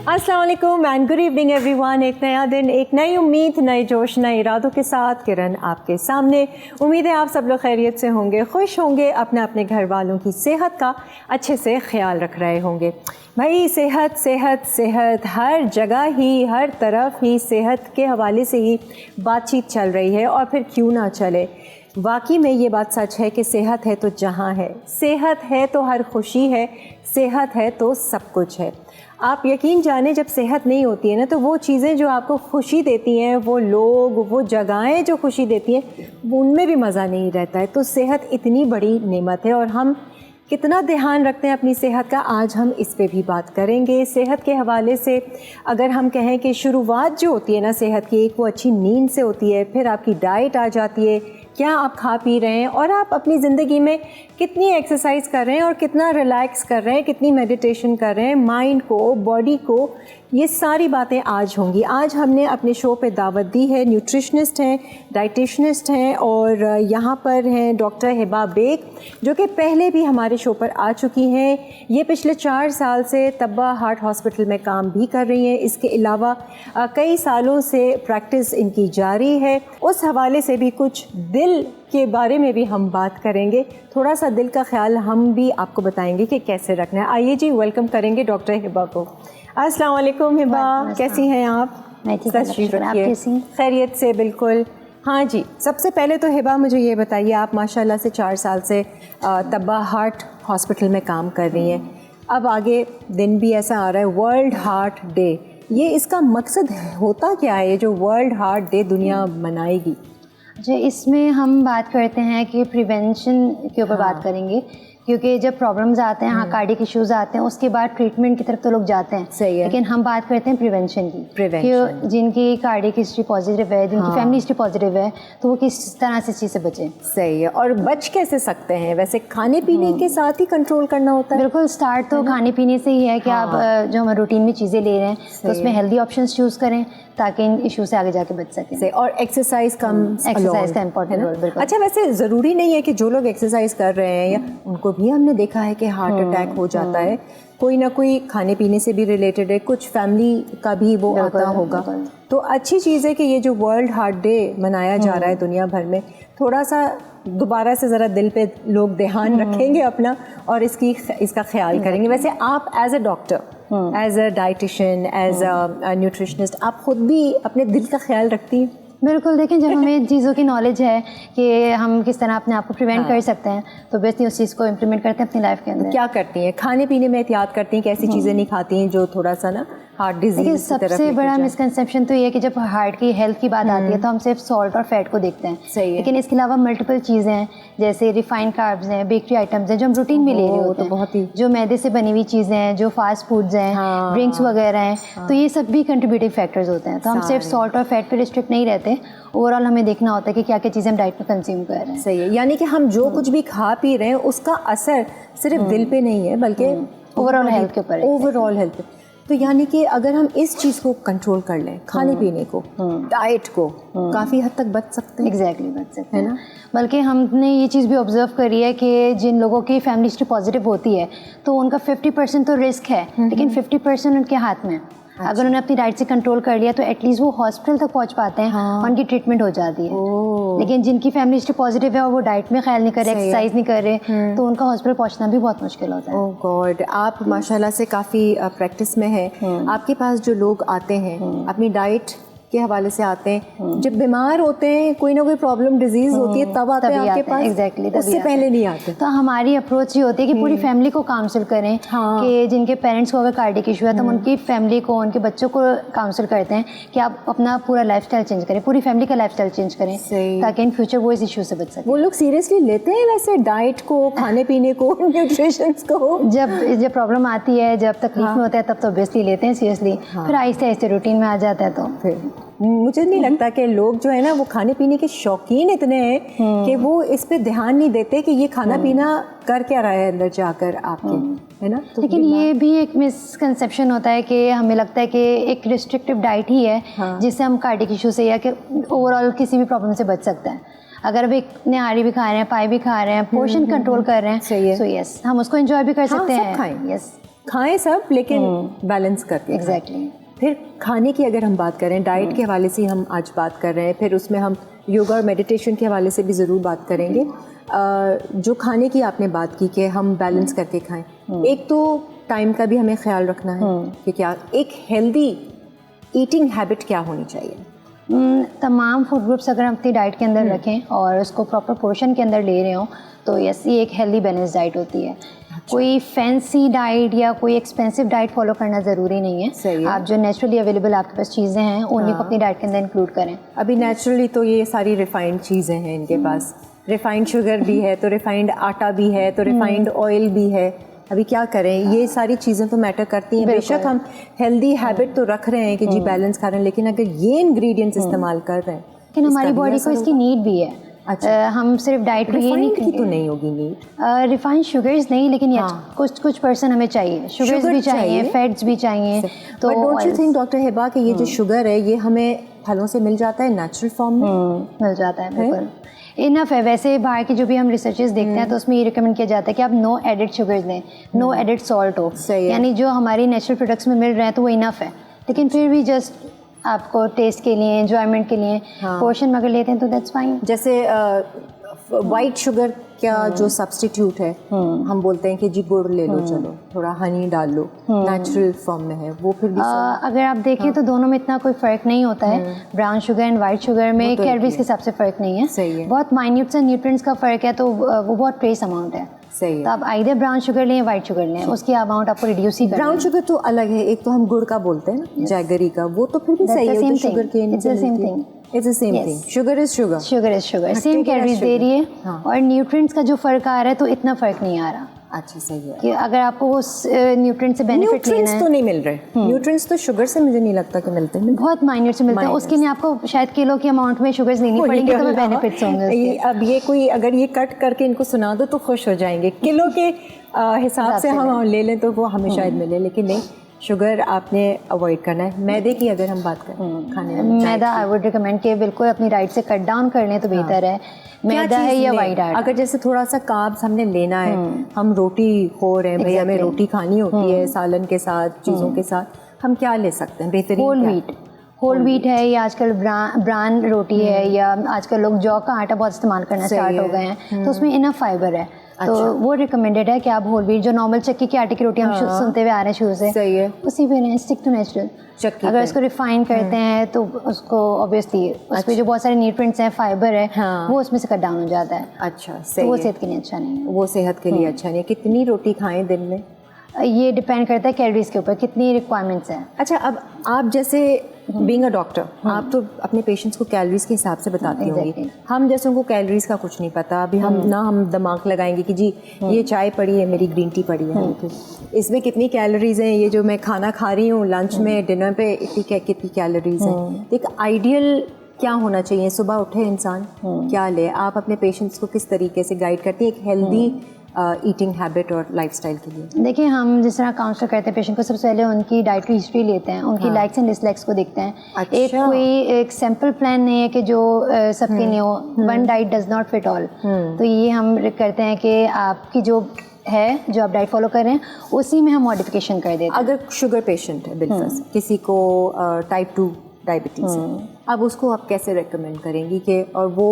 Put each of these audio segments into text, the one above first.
अस्सलाम वालेकुम and good evening everyone. एक नया दिन, एक नई उम्मीद, नए जोश, नए इरादों के साथ किरण आपके सामने। उम्मीद है आप सब लोग खैरियत से होंगे, खुश होंगे, अपने अपने घर वालों की सेहत का अच्छे से ख्याल रख रहे होंगे। भाई सेहत सेहत सेहत, हर जगह ही, हर तरफ ही सेहत के हवाले से ही बातचीत चल रही है, और फिर क्यों ना चले। वाकई में ये बात सच है कि सेहत है तो जहाँ है, सेहत है तो हर खुशी है, सेहत है तो सब कुछ है। आप यकीन जाने, जब सेहत नहीं होती है ना, तो वो चीज़ें जो आपको खुशी देती हैं, वो लोग, वो जगहें जो खुशी देती हैं, उनमें भी मज़ा नहीं रहता है। तो सेहत इतनी बड़ी नेमत है, और हम कितना ध्यान रखते हैं अपनी सेहत का, आज हम इस पे भी बात करेंगे। सेहत के हवाले से अगर हम कहें कि शुरुआत जो होती है ना सेहत की, एक वो अच्छी नींद से होती है, फिर आपकी डाइट आ जाती है, क्या आप खा पी रहे हैं, और आप अपनी ज़िंदगी में कितनी एक्सरसाइज कर रहे हैं और कितना रिलैक्स कर रहे हैं, कितनी मेडिटेशन कर रहे हैं, माइंड को, बॉडी को, ये सारी बातें आज होंगी। आज हमने अपने शो पे दावत दी है, न्यूट्रिशनिस्ट हैं, डाइटिशनिस्ट हैं, और यहाँ पर हैं डॉक्टर हिबा बेग, जो कि पहले भी हमारे शो पर आ चुकी हैं। ये पिछले 4 साल से तब्बा हार्ट हॉस्पिटल में काम भी कर रही हैं। इसके अलावा कई सालों से प्रैक्टिस इनकी जारी है। उस हवाले से भी कुछ दिल के बारे में भी हम बात करेंगे, थोड़ा सा दिल का ख्याल हम भी आपको बताएंगे कि कैसे रखना है। आइए जी, वेलकम करेंगे डॉक्टर हिबा को। अस्सलाम वालेकुम हिबा, कैसी हैं आप? मैं ठीक हूँ, आप कैसी? खैरियत से, बिल्कुल। हाँ जी, सबसे पहले तो हिबा मुझे ये बताइए, आप माशाल्लाह से 4 साल से तब्बा हार्ट हॉस्पिटल में काम कर रही हैं। अब आगे दिन भी ऐसा आ रहा है, वर्ल्ड हार्ट डे, ये इसका मकसद होता क्या है, ये जो वर्ल्ड हार्ट डे दुनिया मनाएगी? जो इसमें हम बात करते हैं कि प्रिवेंशन के ऊपर बात करेंगे, क्योंकि जब प्रॉब्लम्स आते हैं, कार्डियक इश्यूज आते हैं, उसके बाद ट्रीटमेंट की तरफ तो लोग जाते हैं। सही है। लेकिन हम बात करते हैं प्रिवेंशन की, प्रिवेंशन। जिनकी कार्डियक हिस्ट्री पॉजिटिव है, जिनकी फैमिली हिस्ट्री पॉजिटिव है, तो वो किस तरह से इस चीज़ से बचें। सही है। और बच कैसे सकते हैं? वैसे खाने पीने के साथ ही कंट्रोल करना होता है? बिल्कुल, स्टार्ट तो खाने पीने से ही है कि आप जो हम रूटीन में चीज़ें ले रहे हैं, तो उसमें हेल्दी ऑप्शंस चूज़ करें ताकि इन इशू से आगे जाके बच सकें। और एक्सरसाइज का इम्पोर्टेंट रोल, बिल्कुल। अच्छा, वैसे ज़रूरी नहीं है कि जो लोग एक्सरसाइज कर रहे हैं, या उनको भी हमने देखा है कि हार्ट अटैक हो जाता है, कोई ना कोई खाने पीने से भी रिलेटेड है, कुछ फैमिली का भी वो आता होगा। तो अच्छी चीज़ है कि ये जो वर्ल्ड हार्ट डे मनाया जा रहा है दुनिया भर में, थोड़ा सा दोबारा से ज़रा दिल पे लोग ध्यान रखेंगे अपना, और इसका ख्याल करेंगे। वैसे आप as a doctor, as a dietitian, as a nutritionist, आप खुद भी अपने दिल का ख्याल रखती हैं? बिल्कुल, देखें, जब हमें चीज़ों की नॉलेज है कि हम किस तरह अपने आप को प्रिवेंट कर सकते हैं, तो बेसिकली उस चीज़ को इम्प्लीमेंट करते हैं अपनी लाइफ के अंदर। क्या करती हैं? खाने पीने में एहतियात करती हैं कि ऐसी चीज़ें नहीं खाती हैं जो थोड़ा सा ना हार्ट डिजीज की तरफ? सबसे बड़ा मिसकंसेप्शन तो ये है कि जब हार्ट की हेल्थ की बात आती है तो हम सिर्फ सॉल्ट और फैट को देखते हैं। सही है। लेकिन इसके अलावा मल्टीपल चीज़ें हैं, जैसे रिफाइंड कार्ब्स हैं, बेकरी आइटम्स हैं, जो हम रूटीन में ले रहे होते हैं, बहुत ही जो मैदे से बनी हुई चीज़ें हैं, जो फास्ट फूड्स हैं, ड्रिंक्स वगैरह हैं, तो ये सब भी कंट्रीब्यूटिव फैक्टर्स होते हैं। तो हम सिर्फ सॉल्ट और फैट पे रिस्ट्रिक्ट नहीं रहते, ओवरऑल हमें देखना होता है कि क्या क्या चीज़ें हम डाइट में कंज्यूम कर रहे हैं। सही है। यानी कि हम जो कुछ भी खा पी रहे हैं, उसका असर सिर्फ दिल पे नहीं है, बल्कि ओवरऑल हेल्थ के ऊपर, ओवरऑल हेल्थ पे। तो यानी कि अगर हम इस चीज़ को कंट्रोल कर लें, खाने पीने को, डाइट को, काफ़ी हद तक बच सकते हैं। एग्जैक्टली, बच सकते हैं ना। बल्कि हमने ये चीज़ भी ऑब्जर्व करी है कि जिन लोगों की फैमिली हिस्ट्री पॉजिटिव होती है, तो उनका 50% तो रिस्क है, लेकिन 50% उनके हाथ में। अगर उन्हें अपनी डाइट से कंट्रोल कर लिया तो एटलीस्ट वो हॉस्पिटल तक पहुंच पाते हैं, उनकी ट्रीटमेंट हो जाती है। लेकिन जिनकी फैमिली हिस्ट्री पॉजिटिव है और वो डाइट में ख्याल नहीं कर रहे, एक्सरसाइज नहीं कर रहे, तो उनका हॉस्पिटल पहुंचना भी बहुत मुश्किल होता है। ओह गॉड, आप माशाल्लाह से काफ़ी प्रैक्टिस में हैं। आपके पास जो लोग आते हैं अपनी डाइट के हवाले से आते हैं, जब बीमार होते हैं, कोई ना कोई प्रॉब्लम डिजीज होती है, तब आते हैं आपके पास? एग्जैक्टली, उससे पहले नहीं आते। तो हमारी अप्रोच ये होती है कि पूरी फैमिली को काउंसिल करें, कि जिनके पेरेंट्स को अगर कार्डियक इशू है तो हम उनकी फैमिली को, उनके बच्चों को काउंसिल करते हैं कि आप अपना पूरा लाइफस्टाइल चेंज करें, पूरी फैमिली का लाइफस्टाइल चेंज करें, ताकि इन फ्यूचर वो इस इशू से बच सके। वो लोग सीरियसली लेते हैं वैसे डाइट को, खाने पीने को, न्यूट्रिशन को? जब प्रॉब्लम आती है, जब तकलीफ में होता है, तब तो ऑब्वियसली लेते हैं सीरियसली। फिर आहिस्ते आहिस्ते रूटीन में आ जाता है। तो फिर मुझे नहीं लगता कि लोग जो है ना, वो खाने पीने के शौकीन इतने हैं कि वो इस पे ध्यान नहीं देते कि ये खाना पीना कर क्या रहा है अंदर जाकर आपके, है ना। तो लेकिन ये भी एक मिसकंसेप्शन होता है कि हमें लगता है कि एक रिस्ट्रिक्टिव डाइट ही है जिससे हम कार्डियक इशू से या कि ओवरऑल किसी भी प्रॉब्लम से बच सकते हैं। अगर अब एक निहारी भी खा रहे हैं, पाई भी खा रहे हैं, पोर्शन कंट्रोल कर रहे हैं, तो यस, हम उसको एंजॉय भी कर सकते हैं। यस, खाएं सब लेकिन बैलेंस करके खाएं। एग्जैक्टली। फिर खाने की अगर हम बात करें, डाइट के हवाले से हम आज बात कर रहे हैं, फिर उसमें हम योगा और मेडिटेशन के हवाले से भी ज़रूर बात करेंगे। जो खाने की आपने बात की कि हम बैलेंस करके खाएं, एक तो टाइम का भी हमें ख्याल रखना है कि क्या एक हेल्दी ईटिंग हैबिट क्या होनी चाहिए। तमाम फूड ग्रुप्स अगर हम अपनी डाइट के अंदर रखें और उसको प्रॉपर पोर्शन के अंदर ले रहे हों तो यस, ये एक हेल्दी बैलेंस डाइट होती है। कोई फैंसी डाइट या कोई एक्सपेंसिव डाइट फॉलो करना ज़रूरी नहीं है। सही है। आप जो नेचुरली अवेलेबल आपके पास चीज़ें हैं उन्हीं को अपनी डाइट के अंदर इंक्लूड करें। अभी नेचुरली तो ये सारी रिफाइंड चीज़ें हैं इनके पास, रिफाइंड शुगर भी है तो रिफाइंड आटा भी है तो रिफाइंड ऑयल भी है। अभी क्या करें, ये सारी चीज़ें तो मैटर करती हैं। बेशक हम हेल्दी हैबिट तो रख रहे हैं कि जी बैलेंस कर रहे हैं, लेकिन अगर ये इंग्रेडिएंट्स इस्तेमाल कर रहे हैं लेकिन हमारी बॉडी को इसकी नीड भी है। अच्छा। हम सिर्फ डाइट में ये नहीं रिफाइंड की तो नहीं होगी नीड, रिफाइंड शुगर्स नहीं, लेकिन हाँ। कुछ परसेंट हमें चाहिए, शुगर्स भी चाहिए, फैट्स भी चाहिए। तो don't you think doctor Hiba कि ये जो शुगर है ये हमें फलों से मिल जाता है नेचुरल फॉर्म में? मिल जाता है, बिल्कुल इनफ है। वैसे बाहर की जो भी हम रिसर्चेस देखते हैं तो उसमें ये रिकमेंड किया जाता है कि आप नो एडेड शुगर्स लें, नो एडेड सॉल्ट हो, यानी जो हमारी नेचुरल प्रोडक्ट्स में मिल रहे हैं तो वो इनफ है। लेकिन फिर भी जस्ट आपको टेस्ट के लिए, एंजॉयमेंट के लिए पोर्शन में अगर लेते हैं तो दैट्स फाइन। जैसे वाइट शुगर का जो सब्स्टिट्यूट है, हम बोलते हैं कि जी गुड़ ले लो, चलो थोड़ा हनी डाल लो, नेचुरल फॉर्म में है वो, फिर भी अगर आप देखें तो दोनों में इतना कोई फ़र्क नहीं होता है। Brown sugar and white sugar में कैलोरीज के हिसाब से फ़र्क नहीं है। सही है। बहुत माइन्यूट से न्यूट्रिएंट्स का फ़र्क है, तो वो बहुत ट्रेस अमाउंट है। सही है। तो आप आइदर ब्राउन शुगर लें, वाइट शुगर लें, उसकी अमाउंट आपको रिड्यूस ही करना है। ब्राउन शुगर तो अलग है, एक तो हम गुड़ का बोलते हैं ना, जैगरी का, वो तो फिर भी सही है, तो sugar cane it's the same thing. It's the same thing, sugar is sugar, sugar is sugar, same calories दे रही है। और न्यूट्रिएंट्स का जो फ़र्क आ रहा है तो इतना फ़र्क नहीं आ रहा। अच्छा, सही है कि अगर आपको वो न्यूट्रिएंट से बेनिफिट लेना न्यूट्रिएंट्स है तो नहीं मिल रहे, न्यूट्रिएंट्स तो शुगर से मुझे नहीं लगता कि मिलते हैं, बहुत माइन्यूट से मिलते हैं। उसके लिए आपको शायद किलो की अमाउंट में शुगर्स लेनी पड़ेंगी तो बेनिफिट्स होंगे उसके। अब ये कोई अगर ये कट करके इनको सुना दो तो खुश हो जाएंगे, किलो के हिसाब से हम ले लें तो वो हमें शायद मिले, लेकिन नहीं, शुगर आपने अवॉइड करना है। मैदे की अगर हम बात करें खाने में, मैदा आई वुड रिकमेंड कि बिल्कुल अपनी डाइट से कट डाउन कर लें तो बेहतर है। मैदा है या वाइट आटा। अगर जैसे थोड़ा सा कार्ब्स हमने लेना है, हम रोटी खो रहे हैं भाई, हमें रोटी खानी होती है सालन के साथ, चीज़ों के साथ, हम क्या ले सकते हैं बेहतरीन? होल व्हीट है, या आजकल ब्रांड रोटी है, या आजकल लोग जौ का आटा बहुत इस्तेमाल करना स्टार्ट हो गए हैं, तो उसमें इनफ फाइबर है। तो वो रिकमेंडेड है कि आप होल व्हीट, जो नॉर्मल चक्की के आटे की रोटी हम सुनते हुए आ रहे हैं शुरू से, सही है, उसी पे रहें, स्टिक टू नेचुरल। अगर उसको रिफाइन करते हैं तो उसको ऑब्वियसली उसमें जो बहुत सारे न्यूट्रिएंट्स हैं, फाइबर है, वो उसमें से कट डाउन हो जाता है। अच्छा, सही, तो वो सेहत के लिए अच्छा नहीं है। वो सेहत के लिए अच्छा नहीं है। कितनी रोटी खाएं दिन में? ये डिपेंड करता है कैलोरीज के ऊपर, कितनी रिक्वायरमेंट्स हैं। अच्छा, अब आप जैसे बीइंग अ डॉक्टर, आप तो अपने पेशेंट्स को कैलोरीज के हिसाब से बताती होंगी। हम जैसे उनको कैलोरीज का कुछ नहीं पता। अभी हम दिमाग लगाएंगे कि जी ये चाय पड़ी है, मेरी ग्रीन टी पड़ी है, इसमें कितनी कैलोरीज हैं, ये जो मैं खाना खा रही हूँ लंच में, डिनर पे, कितनी कैलोरीज हैं। एक आइडियल क्या होना चाहिए? सुबह उठे इंसान क्या ले? आप अपने पेशेंट्स को किस तरीके से गाइड करती हैं एक हेल्दी ईटिंग हैबिट और लाइफस्टाइल के लिए? देखिए, हम जिस तरह काउंसलर करते हैं पेशेंट को, सबसे पहले उनकी डाइटरी हिस्ट्री लेते हैं, उनकी लाइक्स एंड डिसलाइक्स को देखते हैं। अच्छा। एक सैम्पल प्लान नहीं है कि जो सबके लिए हो, one diet does not fit all. तो ये हम करते हैं कि आपकी जो है, जो आप डाइट फॉलो कर रहे हैं, उसी में हम मॉडिफिकेशन कर देते हैं। अगर शुगर पेशेंट है, बिल्कुल किसी को टाइप 2 डायबिटीज़ है, अब उसको आप कैसे रेकमेंड करेंगी कि, और वो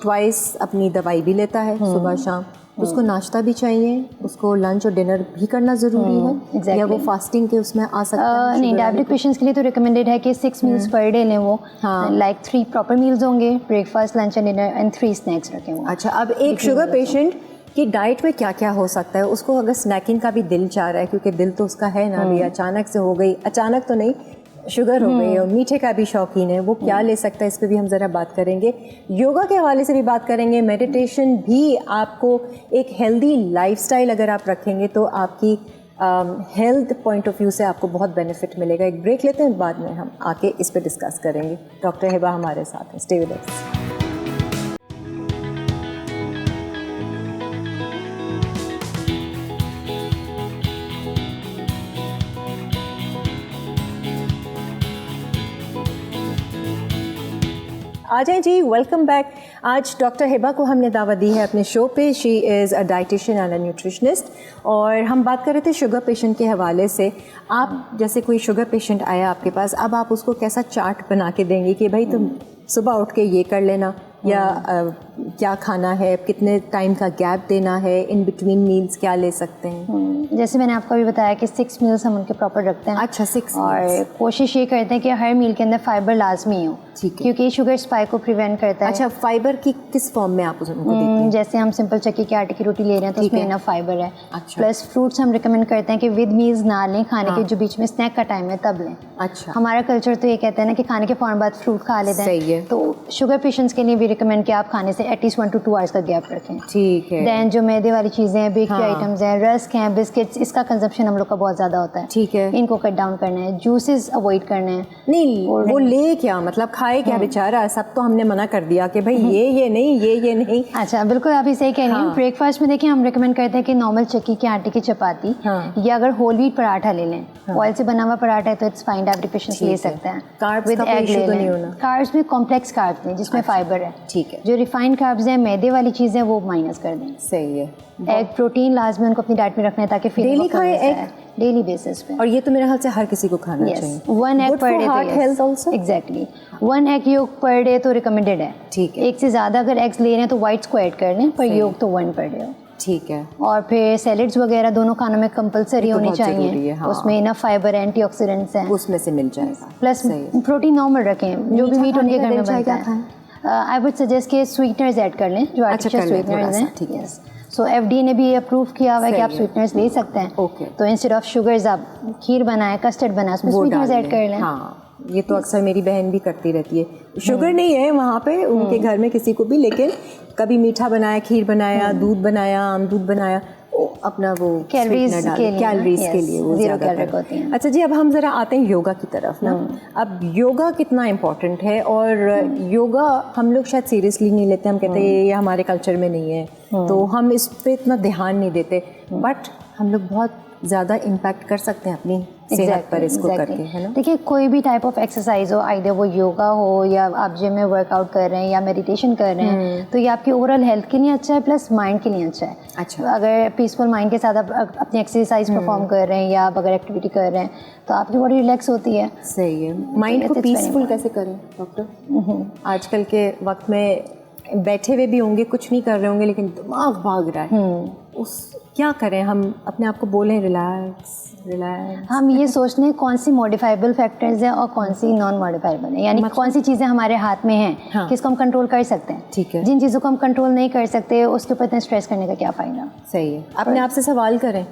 ट्वाइस अपनी दवाई भी लेता है सुबह शाम, उसको नाश्ता भी चाहिए, उसको लंच और डिनर भी करना ज़रूरी है, या वो फास्टिंग के उसमें आ सकता है? नहीं, डायबिटिक पेशेंट्स के लिए तो रिकमेंडेड है कि 6 मील्स पर डे लें वो। लाइक 3 प्रॉपर मील्स होंगे, breakfast, lunch and dinner, and 3 snacks रखें वो। अच्छा, अब एक शुगर पेशेंट की डाइट में क्या क्या हो सकता है? उसको अगर स्नैकिंग का भी दिल चाह रहा है, क्योंकि दिल तो उसका है ना, भी अचानक से हो गई, अचानक तो नहीं, शुगर हो गई और मीठे का भी शौकीन है, वो क्या ले सकता है? इस पर भी हम ज़रा बात करेंगे। योगा के हवाले से भी बात करेंगे, मेडिटेशन भी। आपको एक हेल्दी लाइफस्टाइल अगर आप रखेंगे तो आपकी हेल्थ पॉइंट ऑफ व्यू से आपको बहुत बेनिफिट मिलेगा। एक ब्रेक लेते हैं, बाद में हम आके इस पर डिस्कस करेंगे। डॉक्टर हिबा हमारे साथ हैं, stay with us. Ajay ji, welcome back. आज डॉक्टर हिबा को हमने दावत दी है अपने शो पे। She is a dietitian and a nutritionist, और हम बात कर रहे थे शुगर पेशेंट के हवाले से। आप जैसे कोई शुगर पेशेंट आया आपके पास, अब आप उसको कैसा चार्ट बना के देंगे कि भाई तुम सुबह उठ के ये कर लेना, या क्या खाना है, कितने टाइम का गैप देना है, इन बिटवीन मील्स क्या ले सकते हैं? जैसे मैंने आपको अभी बताया कि 6 मील्स हम उनके प्रॉपर रखते हैं। अच्छा, 6 और कोशिश ये करते हैं कि हर मील के अंदर फाइबर लाजमी हो, ठीक है, क्योंकि शुगर स्पाइक को प्रिवेंट करता है। अच्छा, फाइबर की किस फॉर्म में आप उनको देते हैं? जैसे हम सिंपल चक्की के आटे की रोटी ले रहे हैं तो उसमें इनफ फाइबर है। अच्छा। प्लस फ्रूट्स हम रिकमेंड करते हैं कि विद मील्स ना लें, खाने के जो बीच में स्नैक का टाइम है तब लें। अच्छा, हमारा कल्चर तो ये कहता है ना कि खाने के फौरन बाद फ्रूट खा लेते हैं। सही है। तो शुगर पेशेंट्स के लिए भी रिकमेंड कि आप खाने से एटलीस्ट 1 to 2 आवर्स का गैप रखें। ठीक है। दैन जो मैदे वाली चीज़ें हैं, बेकरी हाँ। आइटम्स हैं, रस्क हैं, बिस्किट्स, इसका कंजप्शन हम लोग का बहुत ज़्यादा होता है। ठीक है। इनको कट डाउन करना है, जूसेस अवॉइड करने हैं। नहीं, वो ले क्या, मतलब खाए क्या बेचारा? सब तो हमने मना कर दिया कि भाई ये नहीं, ये नहीं। अच्छा, बिल्कुल आप सही कह रही हैं। हाँ। ब्रेकफास्ट में देखिए हम रिकमेंड करते हैं कि नॉर्मल चक्की के आटे की चपाती, हाँ। या अगर होल व्हीट पराठा ले लें। ऑयल से बना हुआ पराठा है तो इट्स फाइन, डायबिटिक पेशेंट्स ले सकते हैं। कार्ब्स का कोई एग इशू ले तो नहीं लें। होना? कार्ब्स में कॉम्प्लेक्स कार्ब्स लें जिसमें फाइबर है। ठीक है, जो रिफाइंड कार्ब्स हैं, मैदे वाली चीज़ें, वो माइनस कर दें। सही है। एग प्रोटीन लाजमी उनको अपनी डाइट में रखना है ताकि डेली खाएं एग? डेली बेसिस पे। और ये तो मेरे ख्याल से हर किसी को खाना चाहिए। 1 egg per day. Heart health also? Exactly, 1 egg yolk per day तो रिकमेंडेड है। ठीक है। एक से ज़्यादा अगर एग्स ले रहे हैं तो वाइट्स को ऐड कर लें, पर योग तो 1 पर डे हो। ठीक है। और फिर सैलेड्स वगैरह दोनों खानों में कंपलसरी ये तो होनी बहुत ज़रूरी चाहिए। है, हाँ। उसमें इनफ फाइबर, एंटीऑक्सीडेंट्स हैं, उसमें से मिल जाएगा। प्लस सही है। प्रोटीन नॉर्मल रखें। जो भी मीट उनके घर में बनता है। है, आई वुड सजेस्ट कि स्वीटनर्स ऐड कर लें, जो आर्टिफिशियल स्वीटनर्स हैं। ठीक है। सो FDA ने भी अप्रूव किया हुआ है कि आप सही है। स्वीटनर्स ले सकते हैं। ओके। तो इंस्टेड ऑफ शुगर्स आप खीर बनाएं, कस्टर्ड बनाएं, उसमें वो स्वीटनर्स डाल ऐड कर लें। हाँ, ये तो अक्सर मेरी बहन भी करती रहती है। शुगर नहीं है वहाँ पे उनके घर में किसी को भी, लेकिन कभी मीठा बनाया, खीर बनाया, दूध बनाया, आम दूध बनाया, अपना वो कैलोरीज sweetener डाल- के लिए, कैलोरीज yes, के लिए वो 0 ज़्यादा कैलोरी कर- होती हैं। अच्छा जी, अब हम ज़रा आते हैं योगा की तरफ ना। अब योगा कितना इम्पोर्टेंट है, और योगा हम लोग शायद सीरियसली नहीं लेते। हम कहते हैं ये हमारे कल्चर में नहीं है, तो हम इस पे इतना ध्यान नहीं देते। बट हम लोग बहुत ज़्यादा इम्पैक्ट कर सकते हैं अपनी सेहत पर इसको करके, है ना? देखिए, कोई भी टाइप ऑफ एक्सरसाइज हो, आइदर वो योगा हो या आप जिम में वर्कआउट कर रहे हैं या मेडिटेशन कर रहे हैं, तो ये आपकी ओवरऑल हेल्थ के लिए अच्छा है, प्लस माइंड के लिए अच्छा है। अच्छा। अगर पीसफुल माइंड के साथ आप अपनी एक्सरसाइज परफॉर्म कर रहे हैं या आप अगर एक्टिविटी कर रहे हैं तो आपकी बॉडी रिलैक्स होती है। सही है। माइंड को पीसफुल कैसे करें डॉक्टर? आजकल के वक्त में बैठे हुए भी होंगे, कुछ नहीं कर रहे होंगे, लेकिन दिमाग भाग रहा है। उस क्या करें हम? अपने आप को बोलें रिलैक्स रिलैक्स। हम ये सोचते हैं कौन सी मॉडिफाइबल फैक्टर्स हैं और कौन सी नॉन मॉडिफाइबल है, यानी कौन सी चीज़ें हमारे हाथ में हैं, हाँ। किसको हम कंट्रोल कर सकते हैं। ठीक है। जिन चीज़ों को हम कंट्रोल नहीं कर सकते उसके ऊपर इतना स्ट्रेस करने का क्या फ़ायदा। सही है। अपने आप से सवाल करें,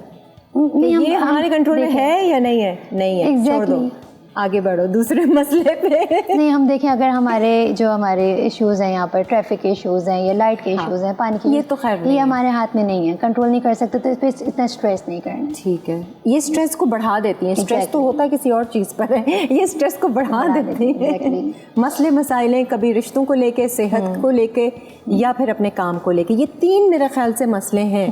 नहीं, ये हमारे कंट्रोल में है या नहीं है? नहीं है, छोड़ दो, आगे बढ़ो दूसरे मसले पे। नहीं, हम देखें अगर हमारे इश्यूज़ हैं यहाँ पर, ट्रैफिक के इश्यूज़ हैं या लाइट के इश्यूज़ हैं, पानी के, ये तो खैर नहीं ये है। हमारे हाथ में नहीं है, कंट्रोल नहीं कर सकते, तो इस पर इतना स्ट्रेस नहीं करना। ठीक है। ये स्ट्रेस को बढ़ा देती हैं। स्ट्रेस तो होता है किसी और चीज़ पर है, ये स्ट्रेस को बढ़ा देती हैं। मसले मसाइलें कभी रिश्तों को लेके, सेहत को लेके, या फिर अपने काम को लेके, ये 3 मेरे ख्याल से मसले हैं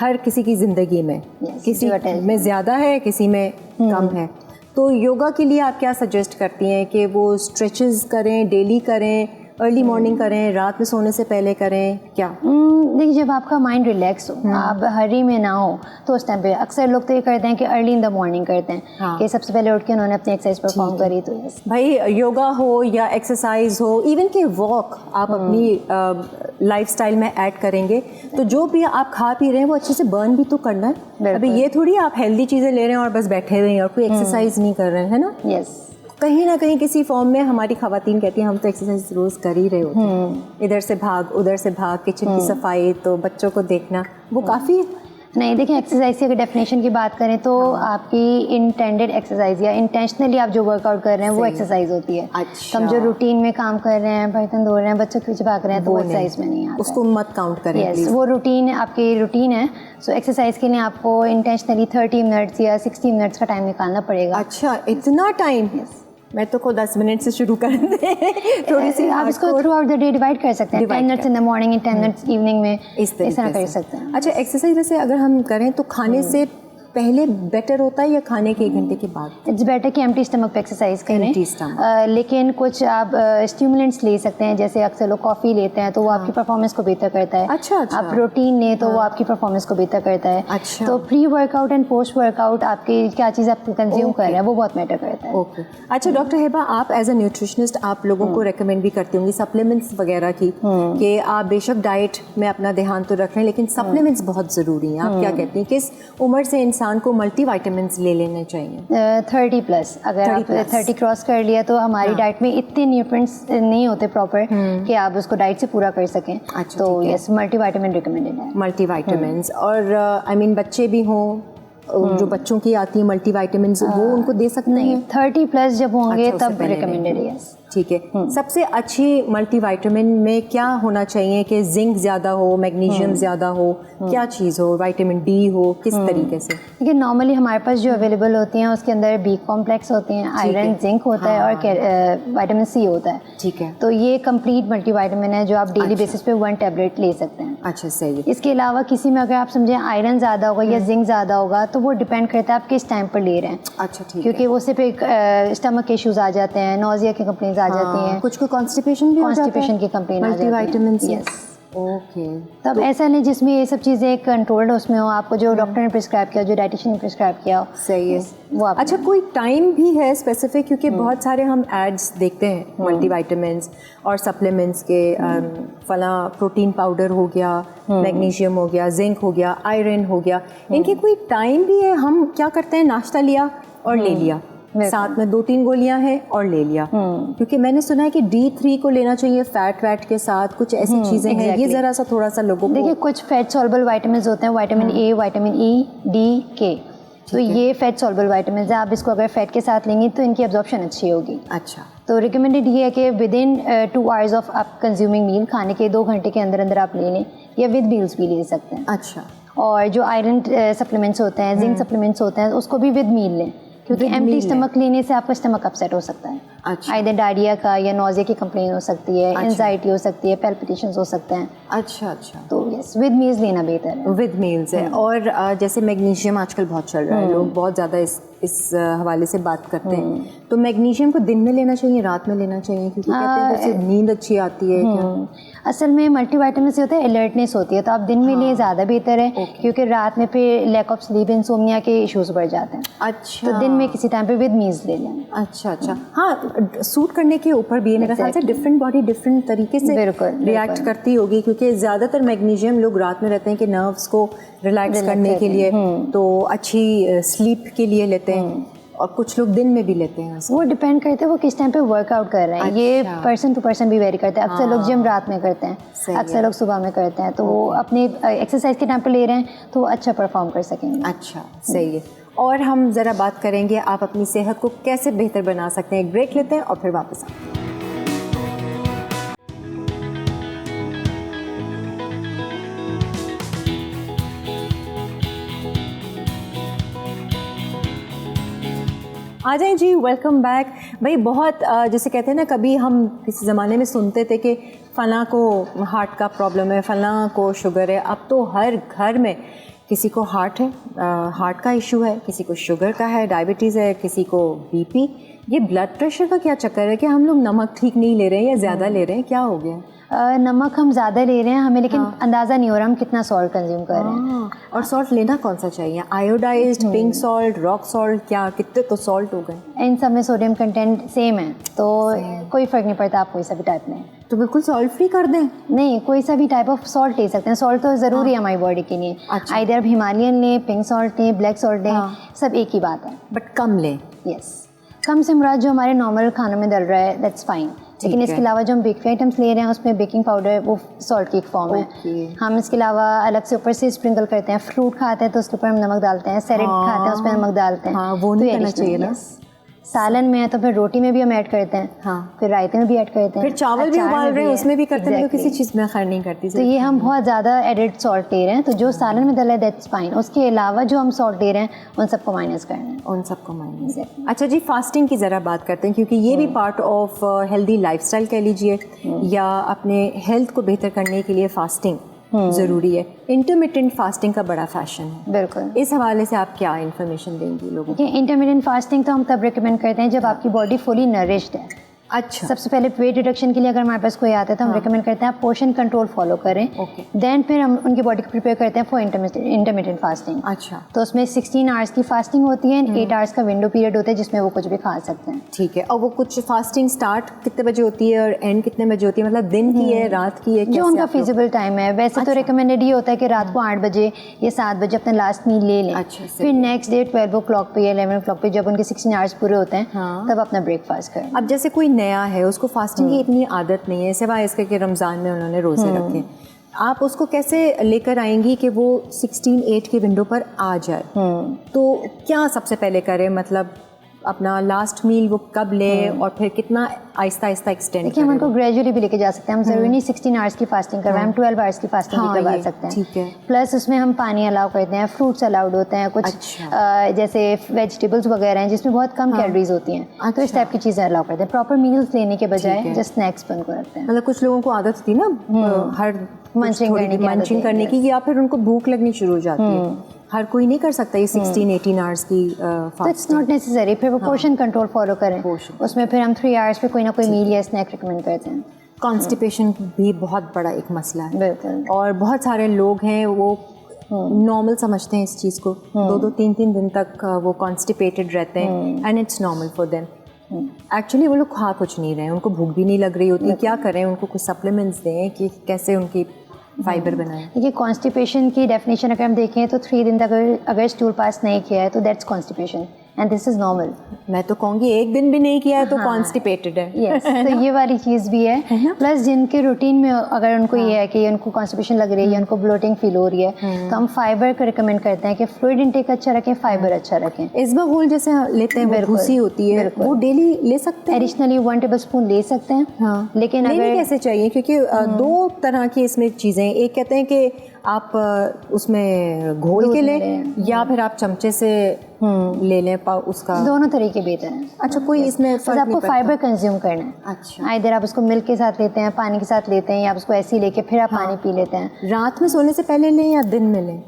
हर किसी की ज़िंदगी में। किसी में ज़्यादा है, किसी में कम है। तो योगा के लिए आप क्या सजेस्ट करती हैं कि वो स्ट्रेचेस करें, डेली करें, अर्ली मॉर्निंग करें, रात में सोने से पहले करें, क्या? देखिए, जब आपका माइंड रिलैक्स हो, आप हरी में ना हो, तो उस टाइम पे अक्सर लोग तो ये करते हैं कि अर्ली इन द मॉर्निंग करते हैं। हाँ। कि सबसे पहले उठ के उन्होंने अपनी एक्सरसाइज परफॉर्म करी। तो भाई योगा हो या एक्सरसाइज हो, इवन कि वॉक आप अपनी लाइफस्टाइल में ऐड करेंगे तो जो भी आप खा पी रहे हैं वो अच्छे से बर्न भी तो करना है। अभी ये थोड़ी आप हेल्दी चीज़ें ले रहे हैं और बस बैठे हुए हैं और कोई एक्सरसाइज नहीं कर रहे हैं, है ना? यस, कहीं ना कहीं किसी फॉर्म में हमारी ख़वातीन कहती हैं हम तो एक्सरसाइज रोज़ कर ही रहे होते हैं। इधर से भाग, उधर से भाग, किचन की सफाई, तो बच्चों को देखना, वो काफ़ी नहीं। देखिए, एक्सरसाइज की अगर डेफिनेशन की बात करें तो आपकी इंटेंडेड एक्सरसाइज या इंटेंशनली आप जो वर्कआउट कर रहे हैं वो एक्सरसाइज होती है। अच्छा। हम जो रूटीन में काम कर रहे हैं, बर्तन धो रहे हैं, बच्चों के पीछे भाग रहे हैं, तो वो एक्सरसाइज में नहीं आता। उसको मत काउंट करें यस, प्लीज। वो रूटीन आपकी रूटीन है। सो एक्सरसाइज के लिए आपको इंटेंशनली 30 मिनट्स या 60 मिनट्स का टाइम निकालना पड़ेगा। अच्छा, इतना टाइम? मैं तो को 10 मिनट से शुरू कर दे थोड़ी सी। आप इसको through out the day divide कर सकते हैं। 10 minutes in the morning and 10 minutes evening में, इस तरह कर सकते हैं। अच्छा, एक्सरसाइज वैसे अगर हम करें तो खाने से पहले बेटर होता है या खाने के 1 घंटे के बाद? इट्स बेटर कि एम्प्टी स्टमक पे एक्सरसाइज करें। Empty stomach. लेकिन कुछ आप स्टिमुलेंट्स ले सकते हैं, जैसे अक्सर लोग कॉफ़ी लेते हैं तो वो आपकी परफॉर्मेंस को बेहतर करता है। अच्छा। आप प्रोटीन लें तो वो आपकी परफॉर्मेंस को बेहतर करता है। अच्छा। तो pre workout and post workout आपके क्या चीज़ आप कंज्यूम कर रहे हैं वो बहुत मैटर करता है। ओके। अच्छा डॉक्टर हिबा, आप एज अ न्यूट्रिशनिस्ट आप लोगों को रेकमेंड भी करती होंगी सप्लीमेंट्स वगैरह की, कि आप बेशक डाइट में अपना ध्यान तो रख रहे हैं लेकिन सप्लीमेंट्स बहुत ज़रूरी हैं। आप क्या कहती हैं, किस उम्र से इंसान को मल्टीविटामिन्स ले लेने चाहिए? 30+। अगर आप 30 क्रॉस कर लिया तो हमारी डाइट में इतने न्यूट्रिएंट्स नहीं होते प्रॉपर कि आप उसको डाइट से पूरा कर सकें। अच्छा, तो यस, मल्टीविटामिन रिकमेंडेड है। मल्टीविटामिन्स। और आई मीन बच्चे भी हों, जो बच्चों की आती है मल्टीविटामिन्स, वो उनको दे सकते हैं? 30+ जब होंगे अच्छा, उससे तब पहले रिकमेंडेड नहीं। है। यस। ठीक है। सबसे अच्छी मल्टीविटामिन में क्या होना चाहिए कि जिंक ज़्यादा हो, मैग्नीशियम ज़्यादा हो, क्या चीज़ हो, विटामिन डी हो, किस तरीके से? देखिए नॉर्मली हमारे पास जो अवेलेबल होती हैं उसके अंदर बी कॉम्प्लेक्स होते हैं, आयरन, जिंक होता है और विटामिन सी होता है। ठीक है। तो ये कंप्लीट मल्टीविटामिन है जो आप डेली बेसिस पे 1 टैबलेट ले सकते हैं। अच्छा, सही है। इसके अलावा किसी में अगर आप समझें आयरन ज़्यादा होगा या जिंक ज़्यादा होगा तो वो डिपेंड करता है आप किस टाइम पर ले रहे हैं। अच्छा, ठीक है। क्योंकि उससे फिर स्टमक के इश्यूज आ जाते हैं, नोजिया की कंप्लेंट्स आ जाती हैं, कुछ को कॉन्स्टिपेशन भी हो जाता है, कॉन्स्टिपेशन की कंप्लेंट आ जाती है। मल्टीविटामिन से। यस। ओके। तब ऐसा नहीं जिसमें ये सब चीज़ें कंट्रोल्ड उसमें हो, आपको जो डॉक्टर ने प्रिस्क्राइब किया, जो डाइटिशियन ने प्रिस्क्राइब किया हो, सही है। वो आप अच्छा, कोई टाइम भी है स्पेसिफिक? क्योंकि बहुत सारे हम एड्स देखते हैं मल्टीविटामिन्स और सप्लीमेंट्स के, फला प्रोटीन पाउडर हो गया, मैग्नीशियम हो गया, जिंक हो गया, आयरन हो गया, इनके कोई टाइम भी है? हम क्या करते हैं, नाश्ता लिया और ले लिया, साथ में 2-3 गोलियां हैं और ले लिया। क्योंकि मैंने सुना है कि D3 को लेना चाहिए फैट वैट के साथ, कुछ ऐसी चीजें हैं, ये जरा सा थोड़ा सा लोगों को। देखिए कुछ फैट सॉल्युबल विटामिन्स होते हैं, vitamin A, vitamin E, D, के, तो ये फैट सॉल्युबल विटामिन्स है। आप इसको अगर फैट के साथ लेंगे तो इनकी एब्जॉर्प्शन अच्छी होगी। अच्छा। तो रिकमेंडेड ये है कि विद इन 2 आवर्स ऑफ आप कंज्यूमिंग मील, खाने के 2 घंटे के अंदर अंदर आप ले लें, या विद मील्स भी ले सकते हैं। अच्छा। और जो आयरन सप्लीमेंट्स होते हैं, जिंक सप्लीमेंट्स होते हैं, उसको भी विद मील लें, क्योंकि एम्प्टी स्टमक लेने से आपका स्टमक अपसेट हो सकता है। अच्छा। आइदर डायरिया का या नोजिया की कंप्लेन हो सकती है, एंजाइटी हो सकती है, पैल्पिटेशंस हो सकते हैं। अच्छा अच्छा। तो यस, विद मील्स लेना बेहतर है। विद मील्स है। और जैसे मैग्नीशियम आजकल बहुत चल रहा है, लोग बहुत ज़्यादा इस हवाले से बात करते हैं, तो मैग्नीशियम को दिन में लेना चाहिए, रात में लेना चाहिए? क्योंकि कहते हैं उससे नींद अच्छी आती है क्या? असल में मल्टीविटामिन से होता है अलर्टनेस होती है, तो आप दिन में लें ज़्यादा बेहतर है, क्योंकि रात में फिर लैक ऑफ स्लीप, इंसोम्निया के इश्यूज बढ़ जाते हैं। अच्छा। तो दिन में किसी टाइम पे विद मील्स ले लें। अच्छा अच्छा। हाँ, सूट करने के ऊपर भी है मेरा ख्याल से, डिफरेंट बॉडी डिफरेंट तरीके से रिएक्ट करती होगी, क्योंकि ज़्यादातर मैग्नीशियम लोग रात में रहते हैं कि नर्व्स को रिलैक्स करने के लिए, तो अच्छी स्लीप के लिए लेते हैं, और कुछ लोग दिन में भी लेते हैं। वो डिपेंड करते हैं वो किस टाइम पे वर्कआउट कर रहे हैं। ये पर्सन टू पर्सन भी वेरी करता है। अक्सर लोग जिम रात में करते हैं, अक्सर लोग सुबह में करते हैं, तो वो अपनी एक्सरसाइज के टाइम पे ले रहे हैं तो वो अच्छा परफॉर्म कर सकेंगे। अच्छा, सही है। और हम ज़रा बात करेंगे आप अपनी सेहत को कैसे बेहतर बना सकते हैं। एक ब्रेक लेते हैं और फिर वापस आते हैं। आ जाए जी, वेलकम बैक। भाई बहुत जैसे कहते हैं ना, कभी हम किसी ज़माने में सुनते थे कि फ़लाँ को हार्ट का प्रॉब्लम है, फ़लाँ को शुगर है। अब तो हर घर में किसी को हार्ट है, हार्ट का इशू है, किसी को शुगर का है, डायबिटीज़ है, किसी को बीपी। ये ब्लड प्रेशर का क्या चक्कर है कि हम लोग नमक ठीक नहीं ले रहे हैं या ज़्यादा ले रहे हैं, क्या हो गया? नमक हम ज़्यादा ले रहे हैं हमें, लेकिन अंदाज़ा नहीं हो रहा हम कितना सॉल्ट कंज्यूम कर रहे हैं। और सॉल्ट लेना कौन सा चाहिए? Iodised, pink salt, rock salt, क्या कितने तो सॉल्ट हो गए? इन सब में सोडियम कंटेंट सेम है, तो कोई फ़र्क नहीं पड़ता आप कोई सा भी टाइप में। तो बिल्कुल सॉल्ट फ्री कर दें? नहीं, कोई सा भी टाइप ऑफ सॉल्ट ले सकते हैं। सॉल्ट तो ज़रूरी है हमारी बॉडी के लिए। आइदर आप हिमालयन लें, पिंक सॉल्ट लें, ब्लैक सॉल्ट लें, सब एक ही बात है। बट कम लें। यस, कम से मुराद जो हमारे नॉर्मल खानों में डल रहा है, दैट्स फाइन। लेकिन इसके अलावा जो हम बेकरी आइटम्स ले रहे हैं उसमें बेकिंग पाउडर, वो सॉल्ट की एक फॉर्म है। हम इसके अलावा अलग से ऊपर से स्प्रिंकल करते हैं। फ्रूट खाते हैं तो उसके ऊपर हम नमक डालते हैं, सैलेड खाते हैं उसमें नमक डालते हैं। वो नहीं करना चाहिए ना। सालन में है तो फिर रोटी में भी हम ऐड करते हैं, फिर रायते में भी ऐड करते हैं, फिर चावल भी उबाल रहे हैं उसमें भी करते हैं, तो किसी चीज़ में खैर नहीं करती। तो ये हम बहुत ज़्यादा एडेड सॉल्ट ले रहे हैं, तो जो सालन में डला है दैट्स फाइन। उसके अलावा जो हम सॉल्ट ले रहे हैं उन सबको माइनस करना है, उन सबको माइनस। अच्छा जी, फास्टिंग की ज़रा बात करते हैं, क्योंकि ये भी पार्ट ऑफ हेल्दी लाइफस्टाइल कह लीजिए, या अपने हेल्थ को बेहतर करने के लिए फास्टिंग ज़रूरी है। इंटरमिटेंट फास्टिंग का बड़ा फैशन है, बिल्कुल। इस हवाले से आप क्या इन्फॉर्मेशन देंगी लोगों को? इंटरमिटेंट फास्टिंग तो हम तब रिकमेंड करते हैं जब आपकी बॉडी फुली नरिश्ड है। अच्छा, सबसे पहले वेट रिडक्शन के लिए अगर हमारे पास कोई आता है तो हम रिकमेंड करते हैं आप पोर्शन कंट्रोल फॉलो करें। ओके। देन फिर हम उनकी बॉडी को प्रिपेयर करते हैं फॉर इंटरमिटेंट फास्टिंग। अच्छा, तो उसमें 16 आवर्स की फास्टिंग होती है, 8 आवर्स का विंडो पीरियड होता है जिसमें वो कुछ भी खा सकते हैं। ठीक है। और वो कुछ फास्टिंग स्टार्ट कितने बजे होती है और एंड कितने बजे होती है? मतलब दिन की है, रात की है, जो कैसे उनका आप लोग? फिजिबल टाइम है। वैसे तो रिकमेंडेड ये होता है कि रात को 8 बजे या 7 बजे अपना लास्ट मील ले लें। अच्छा, सही फिर नेक्स्ट डे 12 o'clock पे या 11 o'clock पे जब उनके 16 आवर्स पूरे होते हैं तब अपना ब्रेकफास्ट करें। अब जैसे कोई नया है, उसको फास्टिंग की इतनी आदत नहीं है, सिवाय इसके कि रमज़ान में उन्होंने रोज़े रखे, आप उसको कैसे लेकर आएंगी कि वो 16-8 के विंडो पर आ जाए? तो क्या सबसे पहले करें? मतलब अपना लास्ट मील वो कब ले और फिर कितना आहिस्ता आहिस्ता एक्सटेंड देखिए हम उनको ग्रेजुअली भी लेके जा सकते हैं। हम जरूरी नहीं 16 आवर्स की फास्टिंग करवाएं, हम 12 आवर्स की फास्टिंग भी करवा सकते हैं। ठीक है। प्लस उसमें हम पानी अलाउ करते हैं, फ्रूट्स अलाउड होते हैं कुछ। अच्छा। जैसे वेजिटेबल्स वगैरह हैं जिसमें बहुत कम कैलोरीज होती हैं, तो इस टाइप की चीज़ें अलाउ करते हैं। प्रॉपर मील्स लेने के बजाय जस्ट स्नैक्स बन को रखते हैं। मतलब कुछ लोगों को आदत होती है ना हर मंचिंग करने की, या फिर उनको भूख लगनी शुरू हो जाती है। हर कोई नहीं कर सकता ये 16-18 आवर्स की तो इट्स नॉट नेसेसरी। फिर वो पोर्शन कंट्रोल फॉलो करें, उसमें फिर हम 3 आवर्स पे कोई ना कोई मील या स्नैक रिकमेंड करते हैं। कॉन्स्टिपेशन भी बहुत बड़ा एक मसला है, बिल्कुल। और बहुत सारे लोग हैं वो नॉर्मल समझते हैं इस चीज़ को, 2-2 3-3 दिन तक वो कॉन्स्टिपेटेड रहते हैं and it's normal for them. Actually वो लोग खा कुछ नहीं रहे, उनको भूख भी नहीं लग रही होती, क्या करें? उनको कुछ सप्लीमेंट्स दें कि कैसे उनकी फाइबर बनाएं? देखिए कॉन्स्टिपेशन की डेफिनेशन अगर हम देखें तो 3 दिन तक अगर स्टूल पास नहीं किया है तो that's constipation and this is normal. मैं तो कहूँगी 1 दिन भी नहीं किया है तो कॉन्स्टिपेटेड है। यस तो ये वाली चीज़ भी है। प्लस जिनके रूटीन में अगर उनको ये है कि उनको कॉन्स्टिपेशन लग रही है या उनको ब्लोटिंग फील हो रही है तो हम फाइबर को रिकमेंड करते हैं कि फ्लूइड इनटेक अच्छा रखें, फाइबर अच्छा रखें। इसबगोल जैसे लेते हैं, वो भूसी होती है, वो डेली ले सकते हैं? एडिशनली 1 टेबलस्पून ले सकते हैं। लेकिन अगर कैसे चाहिए? क्योंकि 2 तरह की इसमें चीज़ें, एक कहते हैं कि आप उसमें घोल के लें या फिर आप चमचे से ले लें, उसका दोनों तरीके बेहतर हैं। अच्छा, कोई इसमें फर्क आपको फाइबर कंज्यूम करना है। अच्छा, इधर आप उसको मिल्क के साथ लेते हैं, पानी के साथ लेते हैं, या आप उसको ऐसे ही लेके फिर आप पानी पी लेते हैं। रात में सोने से पहले लें या दिन में लें?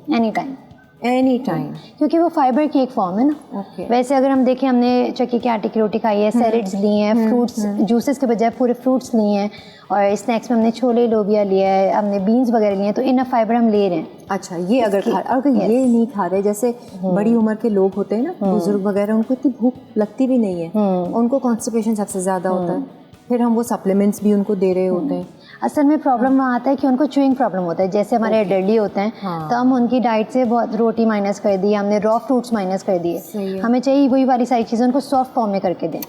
एनी टाइम, क्योंकि वो फाइबर की एक फॉर्म है ना। वैसे अगर हम देखें, हमने चक्की के आटे की रोटी खाई है, सैलेड्स ली हैं, फ्रूट्स जूसेस के बजाय पूरे फ्रूट्स लिए हैं, और स्नैक्स में हमने छोले लोबिया लिया है, हमने बीन्स वगैरह लिए हैं, तो इनफ फाइबर हम ले रहे हैं। अच्छा, ये अगर ये नहीं खा रहे, जैसे बड़ी उम्र के लोग होते हैं ना, बुजुर्ग वगैरह, उनको इतनी भूख लगती भी नहीं है, उनको कॉन्स्टिपेशन सबसे ज़्यादा होता है, फिर हम वो सप्लीमेंट्स भी उनको दे रहे होते हैं। असल में प्रॉब्लम वहाँ आता है कि उनको च्यूइंग प्रॉब्लम होता है। जैसे हमारे एल्डरली होते हैं तो हम उनकी डाइट से बहुत रोटी माइनस कर दी, हमने रॉ फ्रूट्स माइनस कर दिए। हमें चाहिए वही वाली सारी चीज़ें उनको सॉफ्ट फॉर्म में करके दें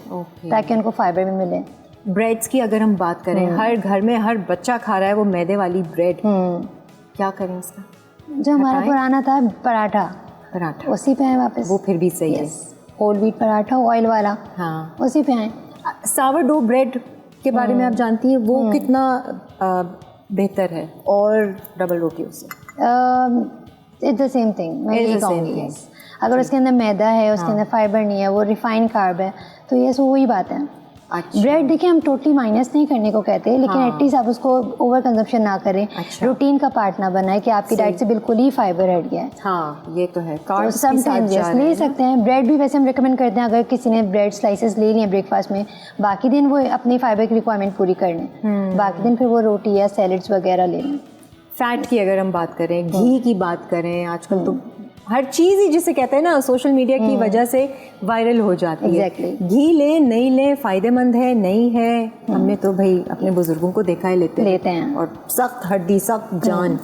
ताकि उनको फाइबर भी मिले। ब्रेड्स की अगर हम बात करें, हर घर में हर बच्चा खा रहा है वो मैदे वाली ब्रेड, क्या करें इसका? जो हमारा पुराना था पराठा उसी पे आए वापस। वो फिर भी सही है, होल व्हीट पराठा ऑयल वाला, उसी पे आए। सावरडो ब्रेड के बारे में आप जानती हैं, वो कितना बेहतर है और डबल रोटियों से? इट्स द सेम थिंग, मैं यही कहूँगी। अगर उसके अंदर मैदा है, उसके अंदर फाइबर नहीं है, वो रिफाइंड कार्ब है, तो ये सो वही बात है। अच्छा। ब्रेड देखिए हम टोटली माइनस नहीं करने को कहते हैं, लेकिन एटलीस्ट आप उसको ओवर कंजम्पशन ना करें। अच्छा। रूटीन का पार्ट ना बनाए कि आपकी डाइट से बिल्कुल ही फाइबर हट गया है। हाँ, ये तो है। तो समटाइम्स ले सकते हैं। ब्रेड भी वैसे हम रिकमेंड करते हैं, अगर किसी ने ब्रेड स्लाइसेस ले लिए ब्रेकफास्ट में, बाकी दिन वो अपनी फाइबर की रिक्वायरमेंट पूरी कर लें, बाकी दिन फिर वो रोटी या सैलेड्स वगैरह ले लें। फैट की अगर हम बात करें, घी की बात करें, आजकल तो हर चीज़ ही जिसे कहते हैं ना, सोशल मीडिया की वजह से वायरल हो जाती है। घी ले नहीं ले, फ़ायदेमंद है नहीं है, हमने तो भाई अपने बुजुर्गों को देखा है लेते हैं, और सख्त हड्डी सख्त जान।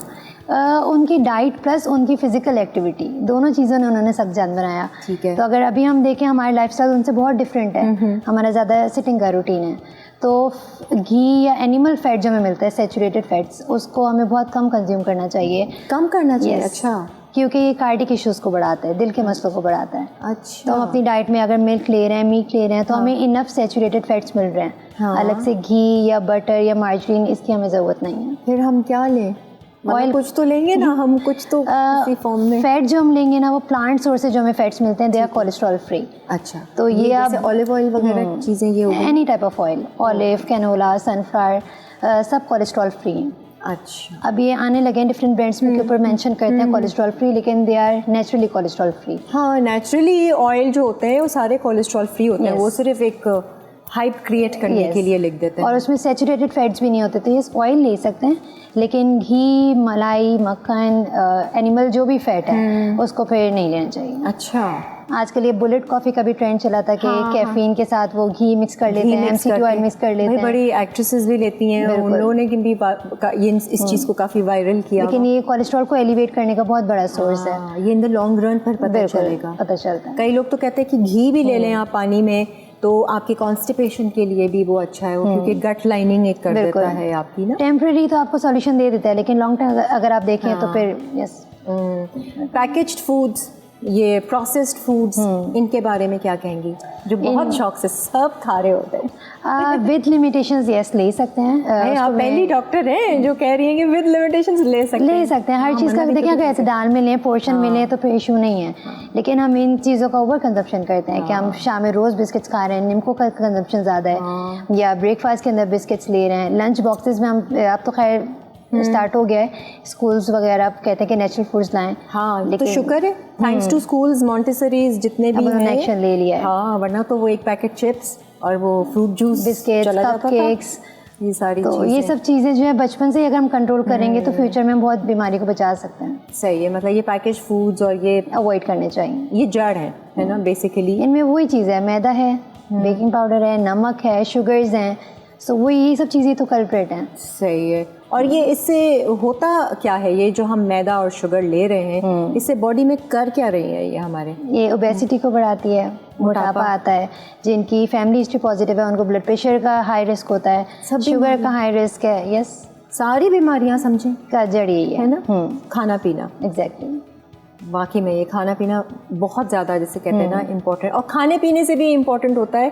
उनकी डाइट प्लस उनकी फिजिकल एक्टिविटी, दोनों चीज़ों ने उन्होंने सख्त जान बनाया। ठीक है। तो अगर अभी हम देखें, हमारे लाइफस्टाइल उनसे बहुत डिफरेंट है, हमारा ज़्यादा सिटिंग का रूटीन है, तो घी या एनिमल फैट जो हमें मिलता है, सैचुरेटेड फैट्स, उसको हमें बहुत कम कंज्यूम करना चाहिए। कम करना चाहिए? अच्छा। क्योंकि ये कार्डिक इश्यूज़ को बढ़ाता है, दिल के मसलों को बढ़ाता है। अच्छा। तो हम अपनी डाइट में अगर मिल्क ले रहे हैं, मीट ले रहे हैं, तो हमें इनफ सैचुरेटेड फैट्स मिल रहे हैं। अलग से घी या बटर या मार्जरीन इसकी हमें ज़रूरत नहीं है। फिर हम क्या लें? ऑयल कुछ तो लेंगे ना हम, कुछ तो इसी फॉर्म में। फैट जो हम लेंगे ना, वो प्लांट सोर्स से जो हमें फैट्स मिलते हैं, दे आर कोलेस्ट्रॉल फ्री। अच्छा। तो ये आप ऑलिव ऑयल वगैरह चीज़ें, ये हो गई, any type of oil, olive, canola, sunflower, सब कोलेस्ट्रॉल फ्री हैं। अच्छा, अब ये आने लगे हैं डिफरेंट ब्रांड्स में के ऊपर मेंशन करते हैं कोलेस्ट्रॉल फ्री, लेकिन they are naturally cholesterol free. हाँ, नेचुरली ऑयल जो होते हैं वो सारे कोलेस्ट्रॉल फ्री होते हैं, Yes. वो सिर्फ एक हाइप क्रिएट करने Yes. के लिए लिख देते हैं। और उसमें सैचुरेटेड फैट्स भी नहीं होते, तो ये ऑयल ले सकते हैं, लेकिन घी, मलाई, मक्खन, एनिमल जो भी फैट है उसको फिर नहीं लेना चाहिए। अच्छा, आजकल ये बुलेट कॉफ़ी का भी ट्रेंड चला था कि कैफीन के साथ वो घी मिक्स कर लेते हैं, MCT ऑयल मिक्स कर लेते हैं। बड़ी एक्ट्रेसेस भी लेती हैं, उन लोगों ने भी ये इस चीज़ को काफ़ी वायरल किया। लेकिन ये कोलेस्ट्रॉल को एलिवेट करने का बहुत बड़ा सोर्स है। ये इन द लॉन्ग रन पर पता चलेगा, पता चलता है। कई लोग तो कहते हैं कि घी भी ले लें आप पानी में, तो आपके कॉन्स्टिपेशन के लिए भी वो अच्छा है, क्योंकि गट लाइनिंग एक कर देता है आपकी ना। टेम्परेरी तो आपको सॉल्यूशन दे देता है, लेकिन लॉन्ग टर्म अगर आप देखें तो फिर यस। पैकेज्ड फूड्स, ये प्रोसेस्ड फूड्स, इनके बारे में क्या कहेंगी, जो बहुत शौक से सब खा रहे होते हैं? विद लिमिटेशंस यस ले सकते हैं। आप पहली डॉक्टर हैं जो कह रही हैं कि विद लिमिटेशंस ले सकते हैं। हर चीज़ का देखें, अगर ऐसे दाल में लें, पोर्शन में लें तो फिर इशू नहीं है, लेकिन हम इन चीज़ों का ओवर कंजप्शन करते हैं कि हम शाम में रोज़ बिस्किट्स खा रहे हैं, निम्को का कंजप्शन ज़्यादा है, या ब्रेकफास्ट के अंदर बिस्किट्स ले रहे हैं, लंच बॉक्सेस में हम, अब तो खैर स्टार्ट हो गया है, स्कूल्स वगैरह अब कहते हैं कि नेचुरल फूड्स लाएं। हाँ, लेकिन तो शुक्र है, थैंक्स टू स्कूल्स, मॉन्टेसरीज जितने भी हैं, एक्शन ले लिया है। हाँ, वरना तो वो एक पैकेट चिप्स और वो फ्रूट जूस, बिस्किट्स, कपकेक्स, ये सारी तो चीज़ें। ये सब चीज़ें जो है बचपन से ही अगर हम कंट्रोल करेंगे तो फ्यूचर में हम बहुत बीमारी को बचा सकते हैं। सही है, मतलब ये पैकेज फूड्स और ये अवॉइड करने चाहिए। ये जड़ है ना बेसिकली। इनमें वही चीज़ है, मैदा है, बेकिंग पाउडर है, नमक है, शुगर्स हैं, सो वो यही सब चीज़ें तो कल्प्रेट हैं। सही है। और ये इससे होता क्या है, ये जो हम मैदा और शुगर ले रहे हैं, इससे बॉडी में कर क्या रही है ये हमारे? ये ओबेसिटी को बढ़ाती है, मोटापा आता है, जिनकी फैमिली हिस्ट्री पॉजिटिव है उनको ब्लड प्रेशर का हाई रिस्क होता है, शुगर का हाई रिस्क है, यस, सारी बीमारियां समझें का जड़ यही है ना, खाना पीना। एग्जैक्टली, वाकई में ये खाना पीना बहुत ज़्यादा, जैसे कहते हैं ना, इम्पोर्टेंट। और खाने पीने से भी इम्पोर्टेंट होता है